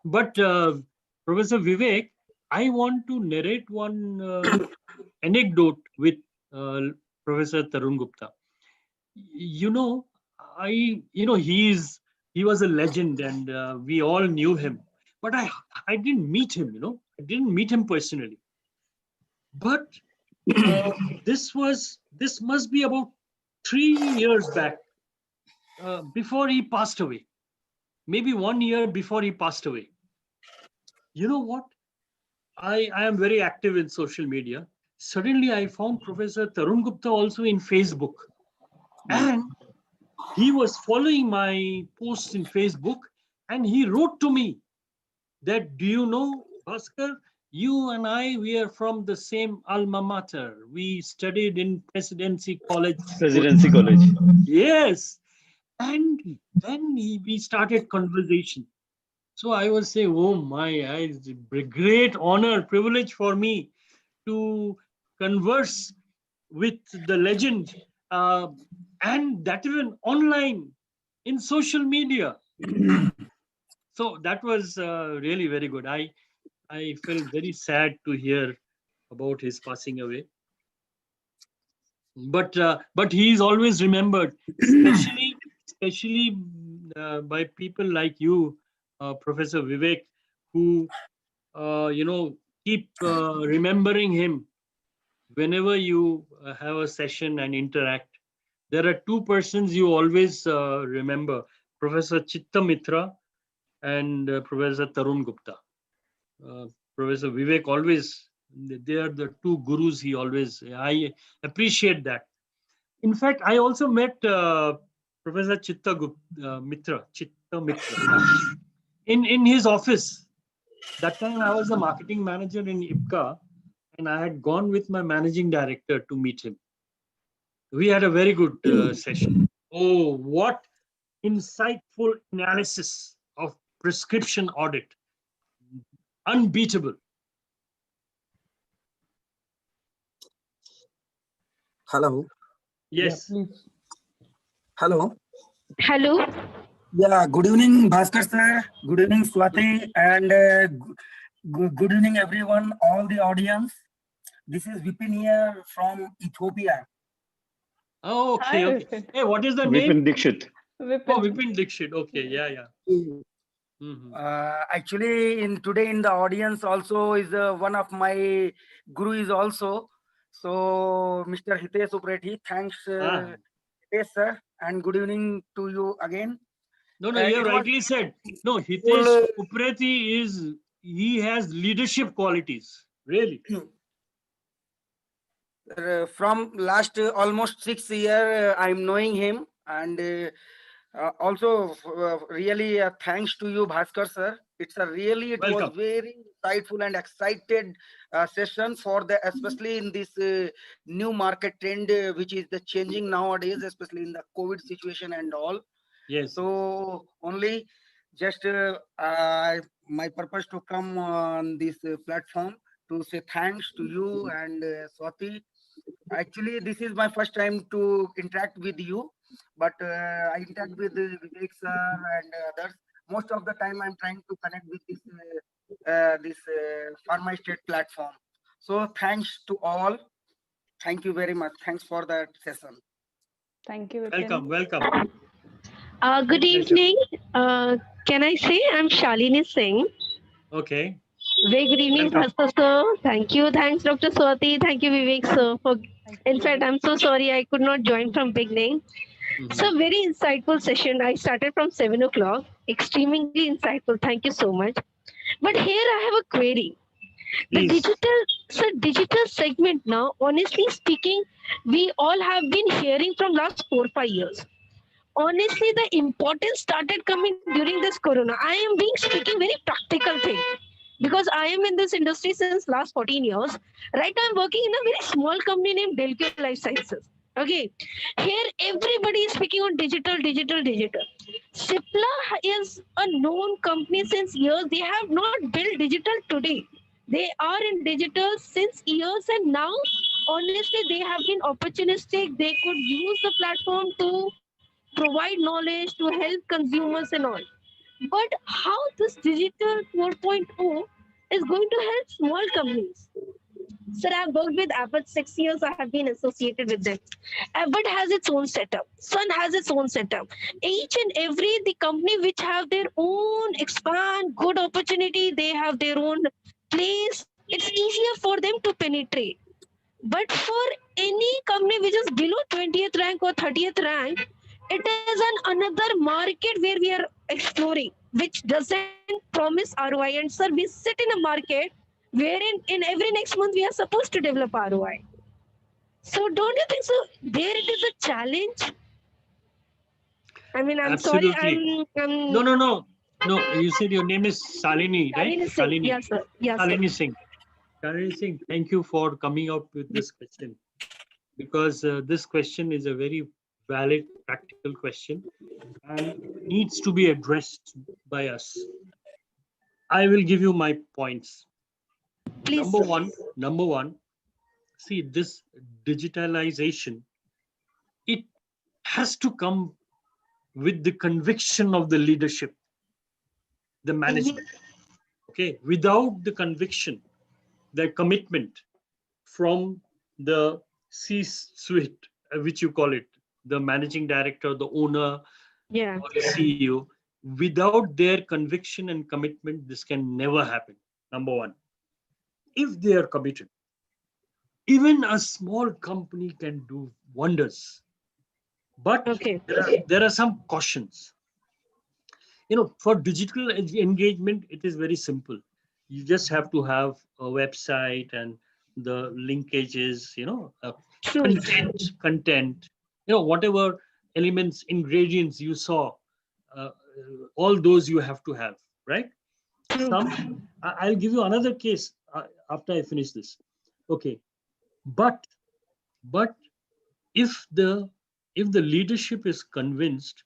But Professor Vivek, I want to narrate one anecdote with Professor Tarun Gupta. You know, he was a legend, and we all knew him. But I didn't meet him. I didn't meet him personally. But this must be about 3 years back, before he passed away. Maybe 1 year before he passed away. You know what? I am very active in social media. Suddenly, I found Professor Tarun Gupta also in Facebook. And he was following my posts in Facebook, and he wrote to me that, do you know, Bhaskar, you and I, we are from the same alma mater. We studied in Presidency College. Presidency College. Yes. And then we started conversation. So I was saying, oh my, it's a great honor, privilege for me to converse with the legend, and that even online in social media. So that was really very good. I felt very sad to hear about his passing away. But he is always remembered, especially by people like you, Professor Vivek, who keep remembering him whenever you have a session and interact. There are two persons you always remember: Professor Chitta Mitra and Professor Tarun Gupta. Professor Vivek always, they are the two gurus he always, I appreciate that. In fact, I also met Professor Chitta Mitra in his office. That time I was a marketing manager in IPCA, and I had gone with my managing director to meet him. We had a very good session. Oh, what insightful analysis of prescription audit. Unbeatable. Hello. Yeah, Yes. please. Hello. Hello. Yeah. Good evening, Bhaskar sir. Good evening, Swati, and good evening, everyone, all the audience. This is Vipin here from Ethiopia. Oh, okay, Hi, okay. Vipin. Hey, what is the Vipin name? Dixit. Oh, Vipin. Vipin Dixit. Okay, yeah, yeah. Mhm. Actually, in today in the audience also is one of my guru is also. So, Mr. Hitesh Upreti, thanks, Ah. Hitesh sir, and good evening to you again. No, no, you have It was rightly said. No, full, Hitesh Upreti he has leadership qualities. Really. from last almost 6 years, I'm knowing him, and also really thanks to you, Bhaskar sir. It was Welcome. very insightful and excited session for the especially in this new market trend which is the changing nowadays, especially in the COVID situation and all. Yes. So only just my purpose to come on this platform to say thanks to you and Swati. Actually, this is my first time to interact with you, but I interact with Vivek sir and others. Most of the time, I'm trying to connect with this PharmaState platform. So thanks to all. Thank you very much. Thanks for that session. Thank you, Vipin. Welcome, welcome. Good Pleasure. evening. Can I say I'm Shalini Singh? Okay. Very good evening, Welcome. Bhaskar sir. Thank you. Thanks, Dr. Swati. Thank you, Vivek sir. In fact, I'm so sorry I could not join from beginning. It's a very insightful session. I started from 7 o'clock. Extremely insightful. Thank you so much. But here I have a query. The Please. digital segment now, honestly speaking, we all have been hearing from last 4 5 years. Honestly, the importance started coming during this corona. I am being speaking very practical thing because I am in this industry since last 14 years. Right now, I'm working in a very small company named Delco Life Sciences. Okay, here everybody is speaking on digital. Cipla is a known company since years. They have not built digital today. They are in digital since years, and now, honestly, they have been opportunistic. They could use the platform to provide knowledge to help consumers and all. But how this digital 4.0 is going to help small companies? Sir, I've worked with Abbott 6 years. I have been associated with them. Abbott has its own setup. Sun has its own setup. Each and every the company which have their own expand good opportunity. They have their own place. It's easier for them to penetrate. But for any company which is below 20th rank or 30th rank, it is another market where we are exploring, which doesn't promise ROI. And sir, we sit in a market wherein in every next month we are supposed to develop ROI. So don't you think so? There it is a challenge. I mean, I'm sorry. Absolutely. No. No, you said your name is Salini, right? Shalini Singh. Salini. Yes, sir. Yes, sir. Salini Singh. Salini Singh, thank you for coming out with this question, because this question is a very valid, practical question and needs to be addressed by us. I will give you my points. Please. Number one, see, this digitalization, it has to come with the conviction of the leadership, the management. Okay, without the conviction, the commitment from the C-suite, which you call it, the managing director, the owner, Yeah. or the CEO, without their conviction and commitment, this can never happen. Number one, if they are committed, even a small company can do wonders. But there are some cautions. For digital engagement, it is very simple. You just have to have a website and the linkages, content, whatever elements, ingredients you saw, all those you have to have, right? I'll give you another case after I finish this. Okay, but if the if the leadership is convinced,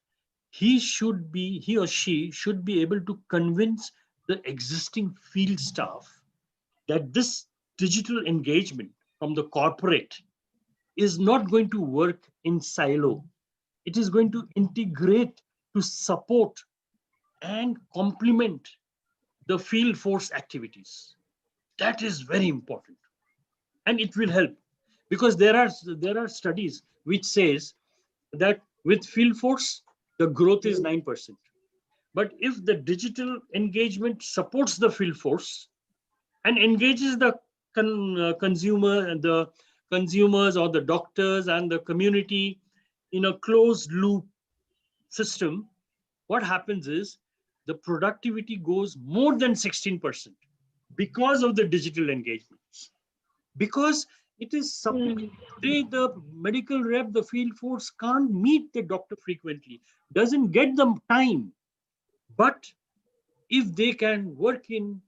he or she should be able to convince the existing field staff that this digital engagement from the corporate is not going to work in silo. It is going to integrate to support and complement the field force activities. That is very important, and it will help, because there are studies which says that with field force the growth is 9%. But if the digital engagement supports the field force and engages the consumer and the consumers or the doctors and the community in a closed loop system, what happens is the productivity goes more than 16% because of the digital engagements. Because it is today the medical rep, the field force can't meet the doctor frequently, doesn't get them time. But if they can work in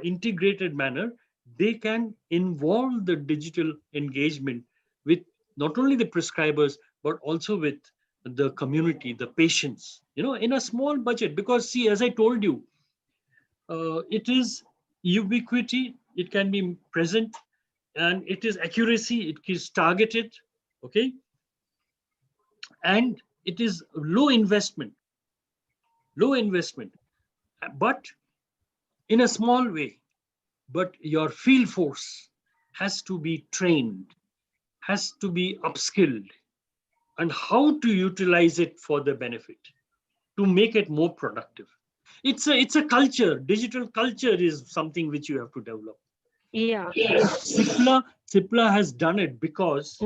integrated manner, they can involve the digital engagement with not only the prescribers, but also with the community, the patients, in a small budget. Because see, as I told you, it is ubiquity, it can be present, and it is accuracy, it is targeted, okay? And it is low investment, but in a small way. But your field force has to be trained, has to be upskilled, and how to utilize it for the benefit, to make it more productive. It's a culture. Digital culture is something which you have to develop. Yeah. CIPLA has done it because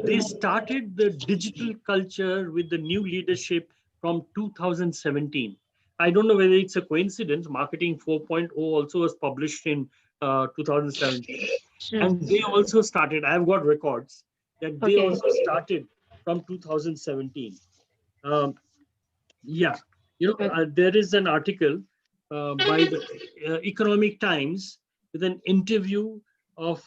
they started the digital culture with the new leadership from 2017. I don't know whether it's a coincidence. Marketing 4.0 also was published in 2017. Sure. And they also started, I've got records, that they Okay. also started from 2017. Yeah, there is an article by the Economic Times with an interview of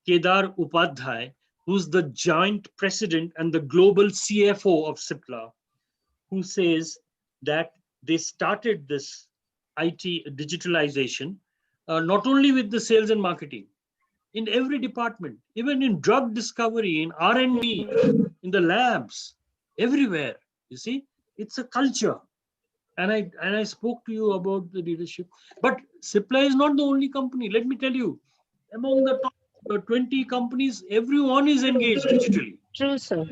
Kedar Upadhyay, who's the joint president and the global CFO of CIPLA, who says that they started this IT digitalization not only with the sales and marketing, in every department, even in drug discovery, in R&D, in the labs, everywhere. You see, it's a culture. And I spoke to you about the leadership. But CIPLA is not the only company. Let me tell you, among the top 20 companies, everyone is engaged digitally. True, sir.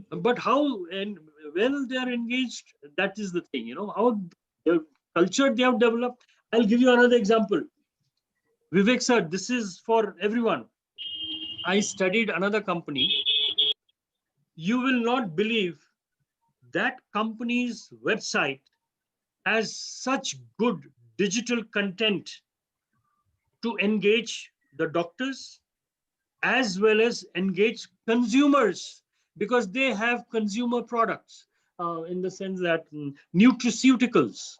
But how and when they are engaged, that is the thing. How the culture they have developed. I'll give you another example. Vivek sir, this is for everyone. I studied another company. You will not believe that company's website has such good digital content to engage the doctors as well as engage consumers, because they have consumer products in the sense that nutraceuticals,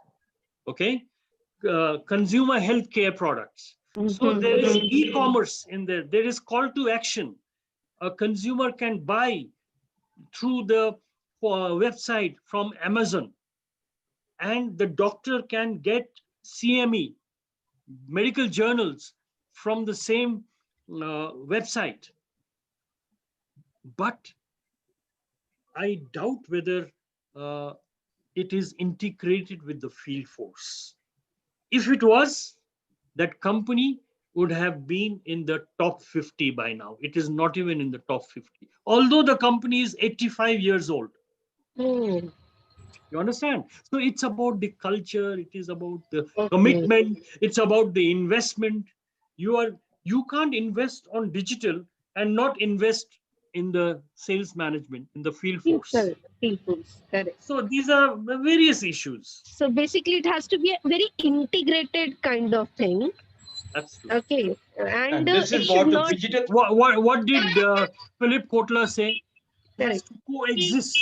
okay, consumer healthcare products. So there is e-commerce in there. There is call to action. A consumer can buy through the website from Amazon, and the doctor can get CME, medical journals, from the same website. But I doubt whether it is integrated with the field force. If it was, that company would have been in the top 50 by now. It is not even in the top 50, although the company is 85 years old. You understand? So it's about the culture, it is about the commitment, it's about the investment. You can't invest on digital and not invest in the sales management, in the field force. Field force, correct. So these are various issues. So basically, it has to be a very integrated kind of thing. That's true. Okay, and this it is should what the not. digital. What did Philip Kotler say? Correct. Coexist.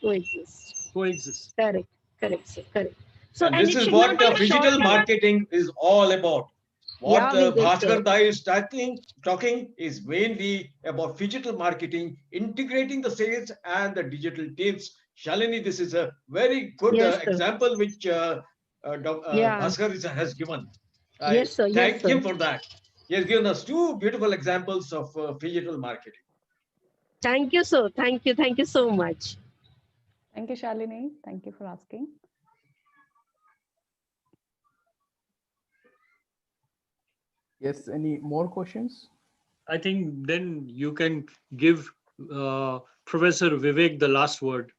Coexist. Correct, sir, correct. So And and this it is should what not be a digital short-term. marketing is all about. What we did, Bhaskar sir. Dai is talking is mainly about digital marketing, integrating the sales and the digital teams. Shalini, this is a very good Yes, sir. example which Yeah. Bhaskar has given. I Yes, sir. Yes, thank sir. him for that. He has given us two beautiful examples of digital marketing. Thank you, sir. Thank you. Thank you so much. Thank you, Shalini. Thank you for asking. Yes, any more questions? I think then you can give Professor Vivek the last word.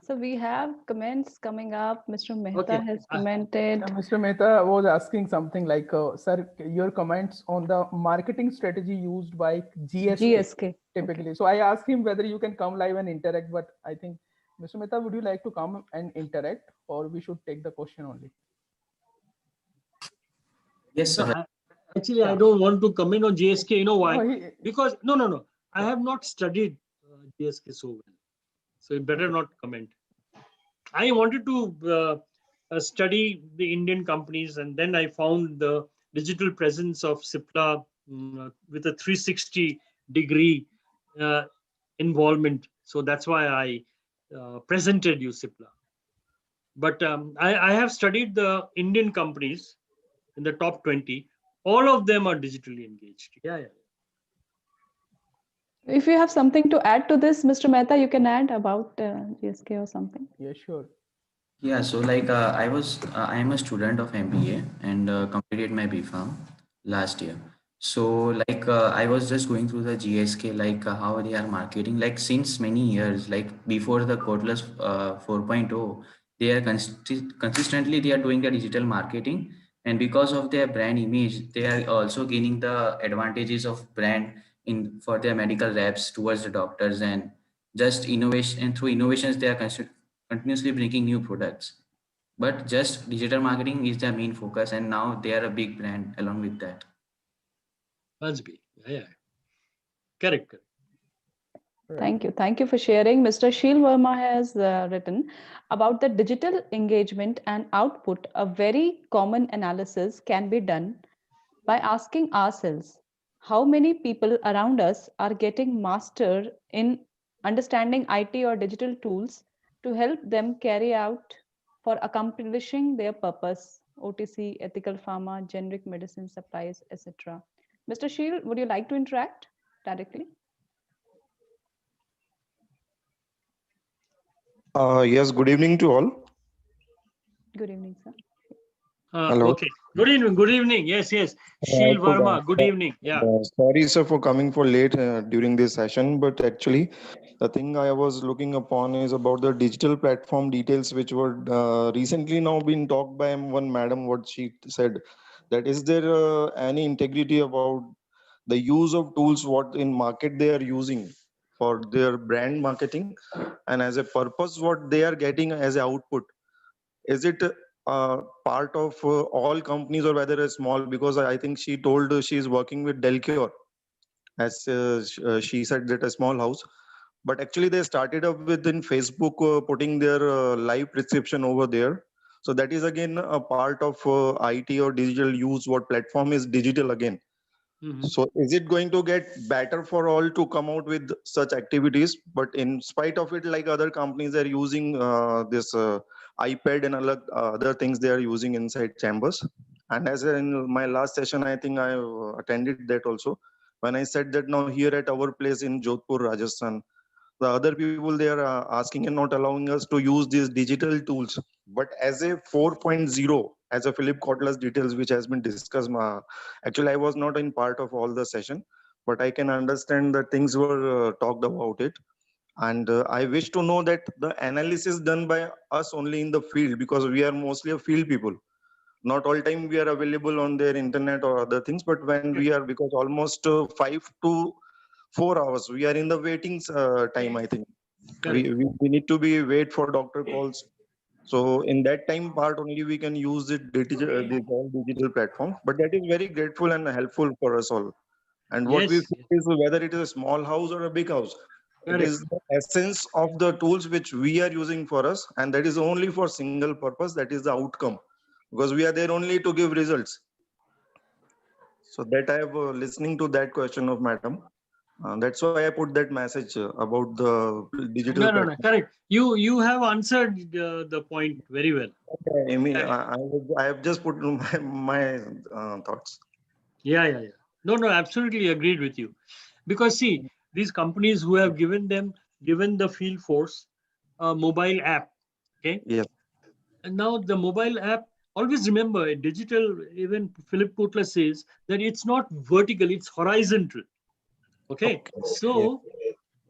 So we have comments coming up. Mr. Mehta Okay. has commented. Mr. Mehta was asking something like, sir, your comments on the marketing strategy used by GSK typically. Okay. So I asked him whether you can come live and interact, but I think, Mr. Mehta, would you like to come and interact, or we should take the question only? Yes, No, sir. actually, I don't want to comment on GSK. You know why? No, Because no. I have not studied GSK so well, so you better not comment. I wanted to study the Indian companies, and then I found the digital presence of Cipla with a 360-degree uh, involvement. So that's why I presented you Cipla. But I have studied the Indian companies in the top 20. All of them are digitally engaged. Yeah. If you have something to add to this, Mr. Mehta, you can add about GSK or something. Yeah, sure. Yeah, so like I am a student of MBA and completed my BPharm last year. So like I was just going through the GSK, like how they are marketing, like since many years, like before the Cordless 4.0, they are consistently they are doing the digital marketing, and because of their brand image, they are also gaining the advantages of brand in for their medical reps towards the doctors, and just innovation, and through innovations they are continuously bringing new products. But just digital marketing is their main focus, and now they are a big brand along with that. Must be. Yeah. Correct. Thank you. Thank you for sharing. Mr. Sheel Verma has written about the digital engagement and output. A very common analysis can be done by asking ourselves how many people around us are getting master in understanding IT or digital tools to help them carry out for accomplishing their purpose, OTC, ethical pharma, generic medicine supplies, etc. Mr. Sheel, would you like to interact directly? Yes, good evening to all. Good evening, sir. Hello. Okay. Good evening. Good evening. Yes. Sheel Verma. Good evening. Yeah. Sorry, sir, for coming for late during this session, but actually, the thing I was looking upon is about the digital platform details, which were recently now been talked by one madam. What she said, that is there any integrity about the use of tools what in market they are using for their brand marketing, and as a purpose what they are getting as a output, is it part of all companies or whether a small, because I think she told she is working with Delcure, as she said that a small house, but actually they started up within Facebook putting their live prescription over there. So that is again a part of IT or digital use. What platform is digital again? So is it going to get better for all to come out with such activities? But in spite of it, like other companies are using this iPad and other things they are using inside chambers. And as in my last session, I think I attended that also. When I said that now here at our place in Jodhpur, Rajasthan, the other people they are asking and not allowing us to use these digital tools, but as a 4.0, as a Philip Kotler's details which has been discussed. Actually I was not in part of all the session, but I can understand that things were talked about it. And I wish to know that the analysis done by us only in the field, because we are mostly a field people, not all time we are available on their internet or other things, but when we are, because almost 5 to 4 hours we are in the waiting time, I think we need to be wait for doctor calls. So in that time part only we can use it digital, the all digital platform, but that is very grateful and helpful for us all. And what we Yes. feel is whether it is a small house or a big house, it is the essence of the tools which we are using for us, and that is only for single purpose, that is the outcome, because we are there only to give results. So that I have listening to that question of madam. That's why I put that message about the digital No, platform. correct. You have answered the point very well. I mean, I have just put my thoughts. Yeah. No, absolutely agreed with you. Because see, these companies who have given the field force a mobile app, okay? Yes. And now the mobile app, always remember, a digital, even Philip Kotler says that it's not vertical, it's horizontal. Okay. Okay. So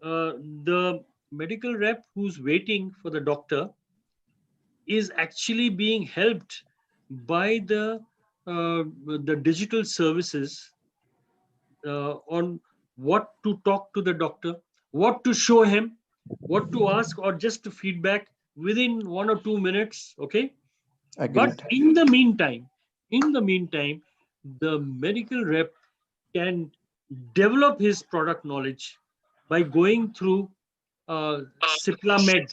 the medical rep who's waiting for the doctor is actually being helped by the digital services on what to talk to the doctor, what to show him, what to ask, or just to feedback within 1 or 2 minutes. Okay. But Agreed. in the meantime, the medical rep can develop his product knowledge by going through Ciplamed.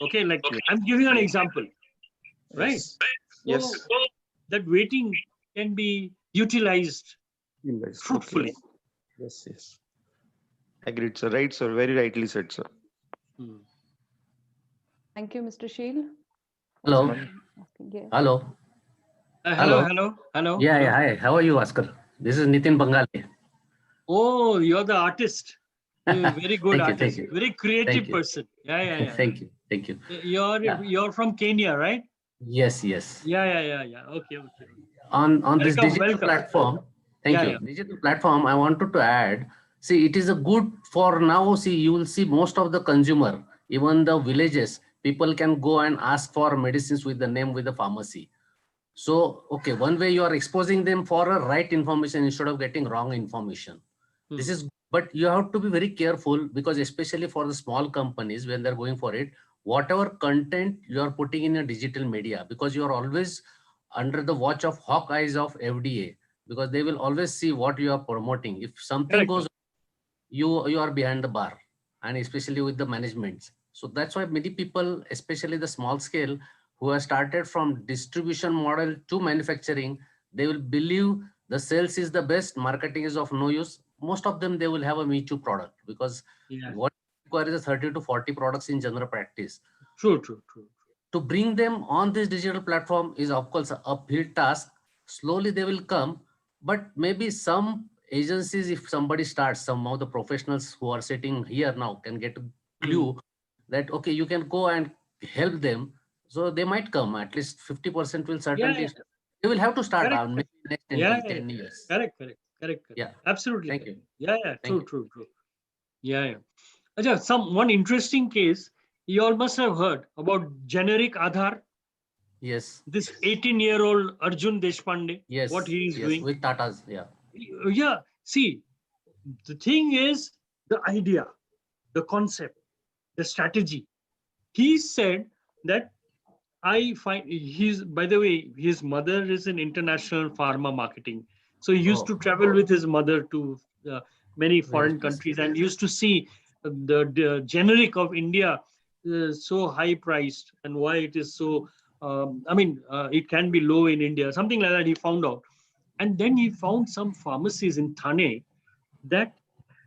Okay, like I'm giving you an example, right? Yes. So Yes. that waiting can be utilized Yes. fruitfully. Okay. Yes. Yes. Agreed, sir. Right, sir. Very rightly said, sir. Hmm. Thank you, Mr. Sheel. Hello. Yes. Hello. Hello. Yeah. Hi. How are you, Oscar? This is Nitin Bangali. Oh, you're the artist. You're a very good Thank artist. you. Very Thank creative you. person. Yeah. Thank you. Yeah. You're from Kenya, right? Yes. Yeah. Okay. On this digital Welcome. platform, thank you. Yeah. Digital platform, I wanted to add, see, it is a good for now. See, you will see most of the consumer, even the villages, people can go and ask for medicines with the name with the pharmacy. So, okay, one way you are exposing them for a right information instead of getting wrong information. This is, but you have to be very careful because especially for the small companies, when they're going for it, whatever content you are putting in a digital media, because you are always under the watch of hawk eyes of FDA, because they will always see what you are promoting. If something goes, you are behind the bar, and especially with the management. So that's why many people, especially the small scale, who have started from distribution model to manufacturing, they will believe the sales is the best, marketing is of no use. Most of them, they will have a Me Too product because what requires is 30 to 40 products in general practice. True. To bring them on this digital platform is of course a uphill task. Slowly they will come, but maybe some agencies, if somebody starts, some of the professionals who are sitting here now can get a clue that, okay, you can go and help them. So they might come, at least 50% will certainly, they will have to start on maybe next 10 years. Correct. Yeah. Absolutely. Thank you. Yeah. Thank True. Yeah. One interesting case you all must have heard about generic Aadhaar. Yes. This 18-year-old Arjun Deshpande. Yes. What he is doing. With Tata's. Yeah. Yeah. See, the thing is the idea, the concept, the strategy. He said that I find by the way, his mother is in international pharma marketing. So he used to travel with his mother to many foreign countries and used to see the generic of India so high priced and why it is so, it can be low in India, something like that he found out. And then he found some pharmacies in Thane that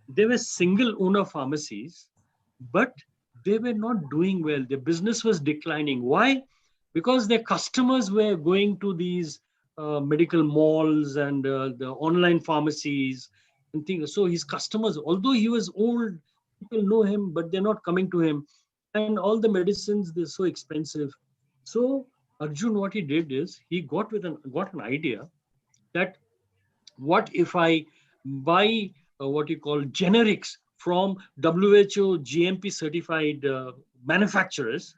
they were single owner pharmacies, but they were not doing well. Their business was declining. Why? Because their customers were going to these medical malls and the online pharmacies and things. So his customers, although he was old, people know him, but they're not coming to him. And all the medicines, they're so expensive. So Arjun, what he did is he got an idea that what if I buy what you call generics from WHO GMP certified manufacturers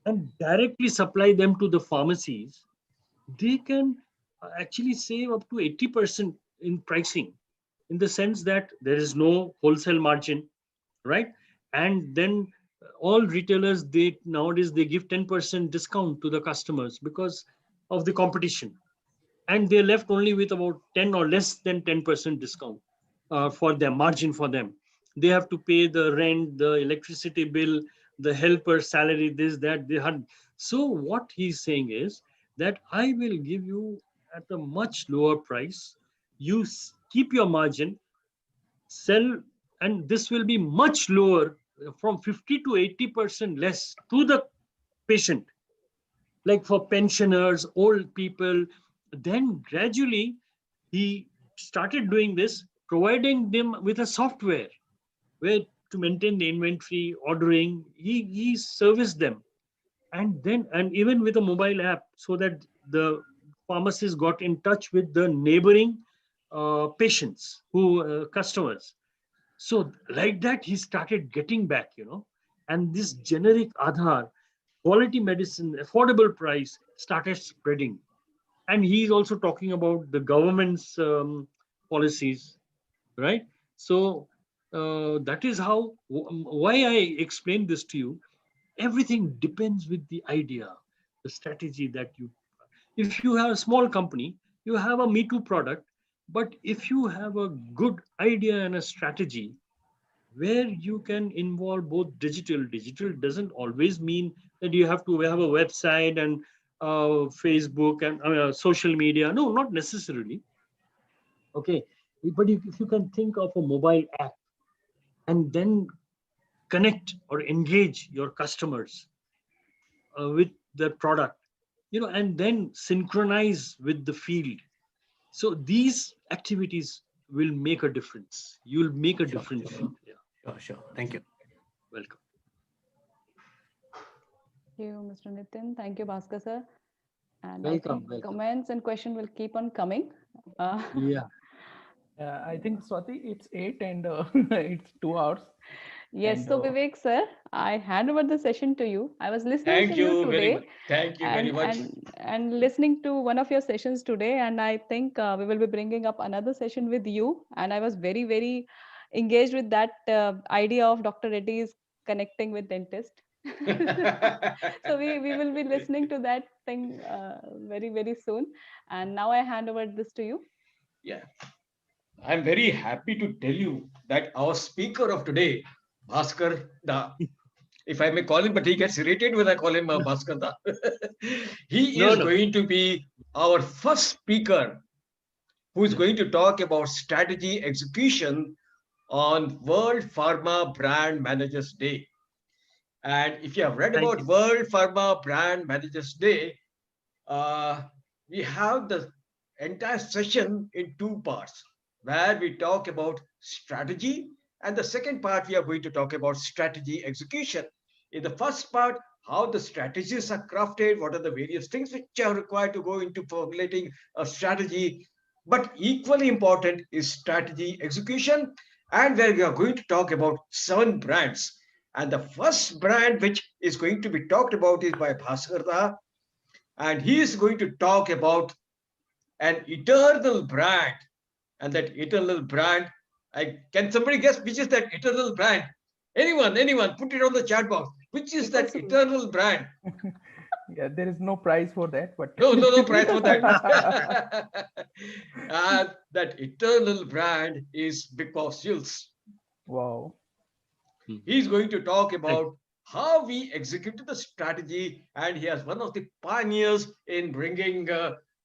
and directly supply them to the pharmacies, they can actually save up to 80% in pricing, in the sense that there is no wholesale margin, right? And then all retailers, they nowadays they give 10% discount to the customers because of the competition, and they're left only with about 10 or less than 10% discount for their margin for them. They have to pay the rent, the electricity bill, the helper salary, this, that, they had. So what he's saying is that I will give you at a much lower price. You keep your margin, sell, and this will be much lower, from 50 to 80% less to the patient, like for pensioners, old people. Then gradually he started doing this, providing them with a software where to maintain the inventory, ordering. He serviced them, and then, and even with a mobile app, so that the pharmacist got in touch with the neighboring patients, who customers. So like that, he started getting back, and this generic Aadhaar, quality medicine, affordable price started spreading. And he's also talking about the government's policies, right? So that is how, why I explained this to you. Everything depends with the idea, the strategy that you. If you have a small company, you have a me too product, but if you have a good idea and a strategy where you can involve both digital doesn't always mean that you have to have a website and Facebook and social media. No, not necessarily. Okay, but if you can think of a mobile app and then connect or engage your customers with the product, and then synchronize with the field. So these activities will make a difference. You'll make a Sure, difference. sure, Yeah. sure. Thank you. Welcome. Thank you, Mr. Nitin. Thank you, Bhaskar sir. And I Welcome, think welcome. comments and question will keep on coming. Yeah. I think Swati, it's 8 and it's 2 hours. Yes, And so Vivek sir, I hand over the session to you. I was listening to Thank you you very much. today Thank you very and much. listening to one of your sessions today, and I think we will be bringing up another session with you. And I was very, very engaged with that idea of Dr. Reddy's connecting with dentist. So we will be listening to that thing very, very soon. And now I hand over this to you. Yeah, I'm very happy to tell you that our speaker of today, Bhaskar Da, if I may call him, but he gets irritated when I call him Bhaskar Da. He No, is no. going to be our first speaker who is going to talk about strategy execution on World Pharma Brand Managers Day. And if you have read Thank about you. World Pharma Brand Managers Day, uh, we have the entire session in two parts where we talk about strategy, and the second part we are going to talk about strategy execution. In the first part, how the strategies are crafted, what are the various things which are required to go into formulating a strategy, but equally important is strategy execution, and where we are going to talk about 7 brands. And the first brand which is going to be talked about is by Bhaskar, and he is going to talk about an eternal brand. And that eternal brand, can somebody guess which is that eternal brand? Anyone, put it on the chat box. Which is that eternal brand? yeah, there is no prize for that, but No prize for that. That eternal brand is because wow. he's going to talk about how we executed the strategy, and he has one of the pioneers in bringing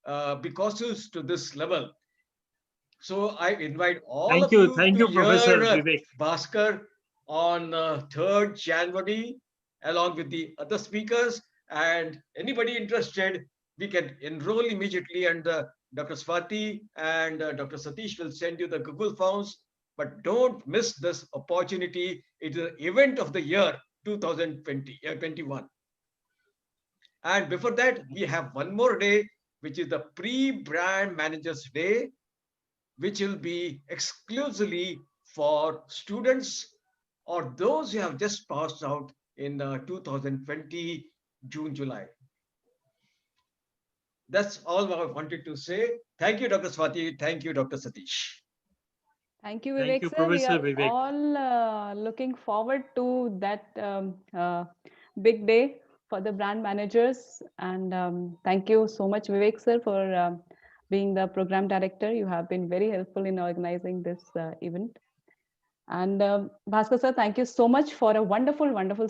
Bicosils to this level. So I invite all of you Thank to you, Professor hear Vivek. Bhaskar on 3rd January, along with the other speakers. And anybody interested, we can enroll immediately, and Dr. Swati and Dr. Satish will send you the Google Forms. But don't miss this opportunity. It is an event of the year 2021. And before that, we have one more day, which is the Pre-Brand Managers Day, which will be exclusively for students or those who have just passed out in 2020 June, July. That's all I wanted to say. Thank you, Dr. Swati. Thank you, Dr. Satish. Thank you, Thank Vivek you, sir. We Professor are Vivek. all looking forward to that big day for the brand managers. And thank you so much, Vivek sir, for being the program director. You have been very helpful in organizing this event. And Bhaskar sir, thank you so much for a wonderful, wonderful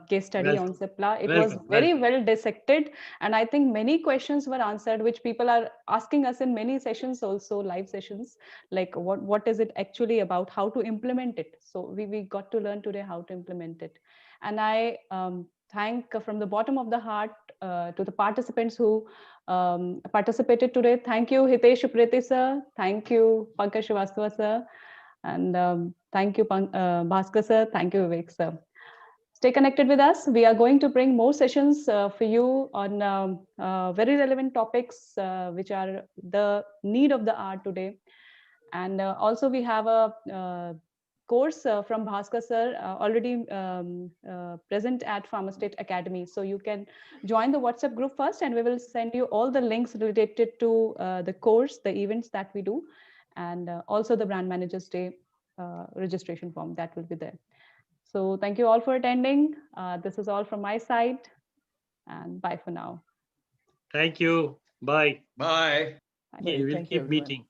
case study on Welcome. CIPLA. It was very well dissected. And I think many questions were answered, which people are asking us in many sessions also, live sessions, like what is it actually about, how to implement it. So we got to learn today how to implement it. And I thank from the bottom of the heart to the participants who participated today. Thank you, Hitesh Upreti sir. Thank you, Pankaj Srivastava sir. And thank you, Bhaskar sir. Thank you, Vivek sir. Stay connected with us. We are going to bring more sessions for you on very relevant topics, which are the need of the hour today. And also we have a course from Bhaskar sir already present at PharmaState Academy. So you can join the WhatsApp group first, and we will send you all the links related to the course, the events that we do, and also the Brand Managers Day registration form that will be there. So thank you all for attending. This is all from my side, and bye for now. Thank you. Bye. Bye. We will keep meeting.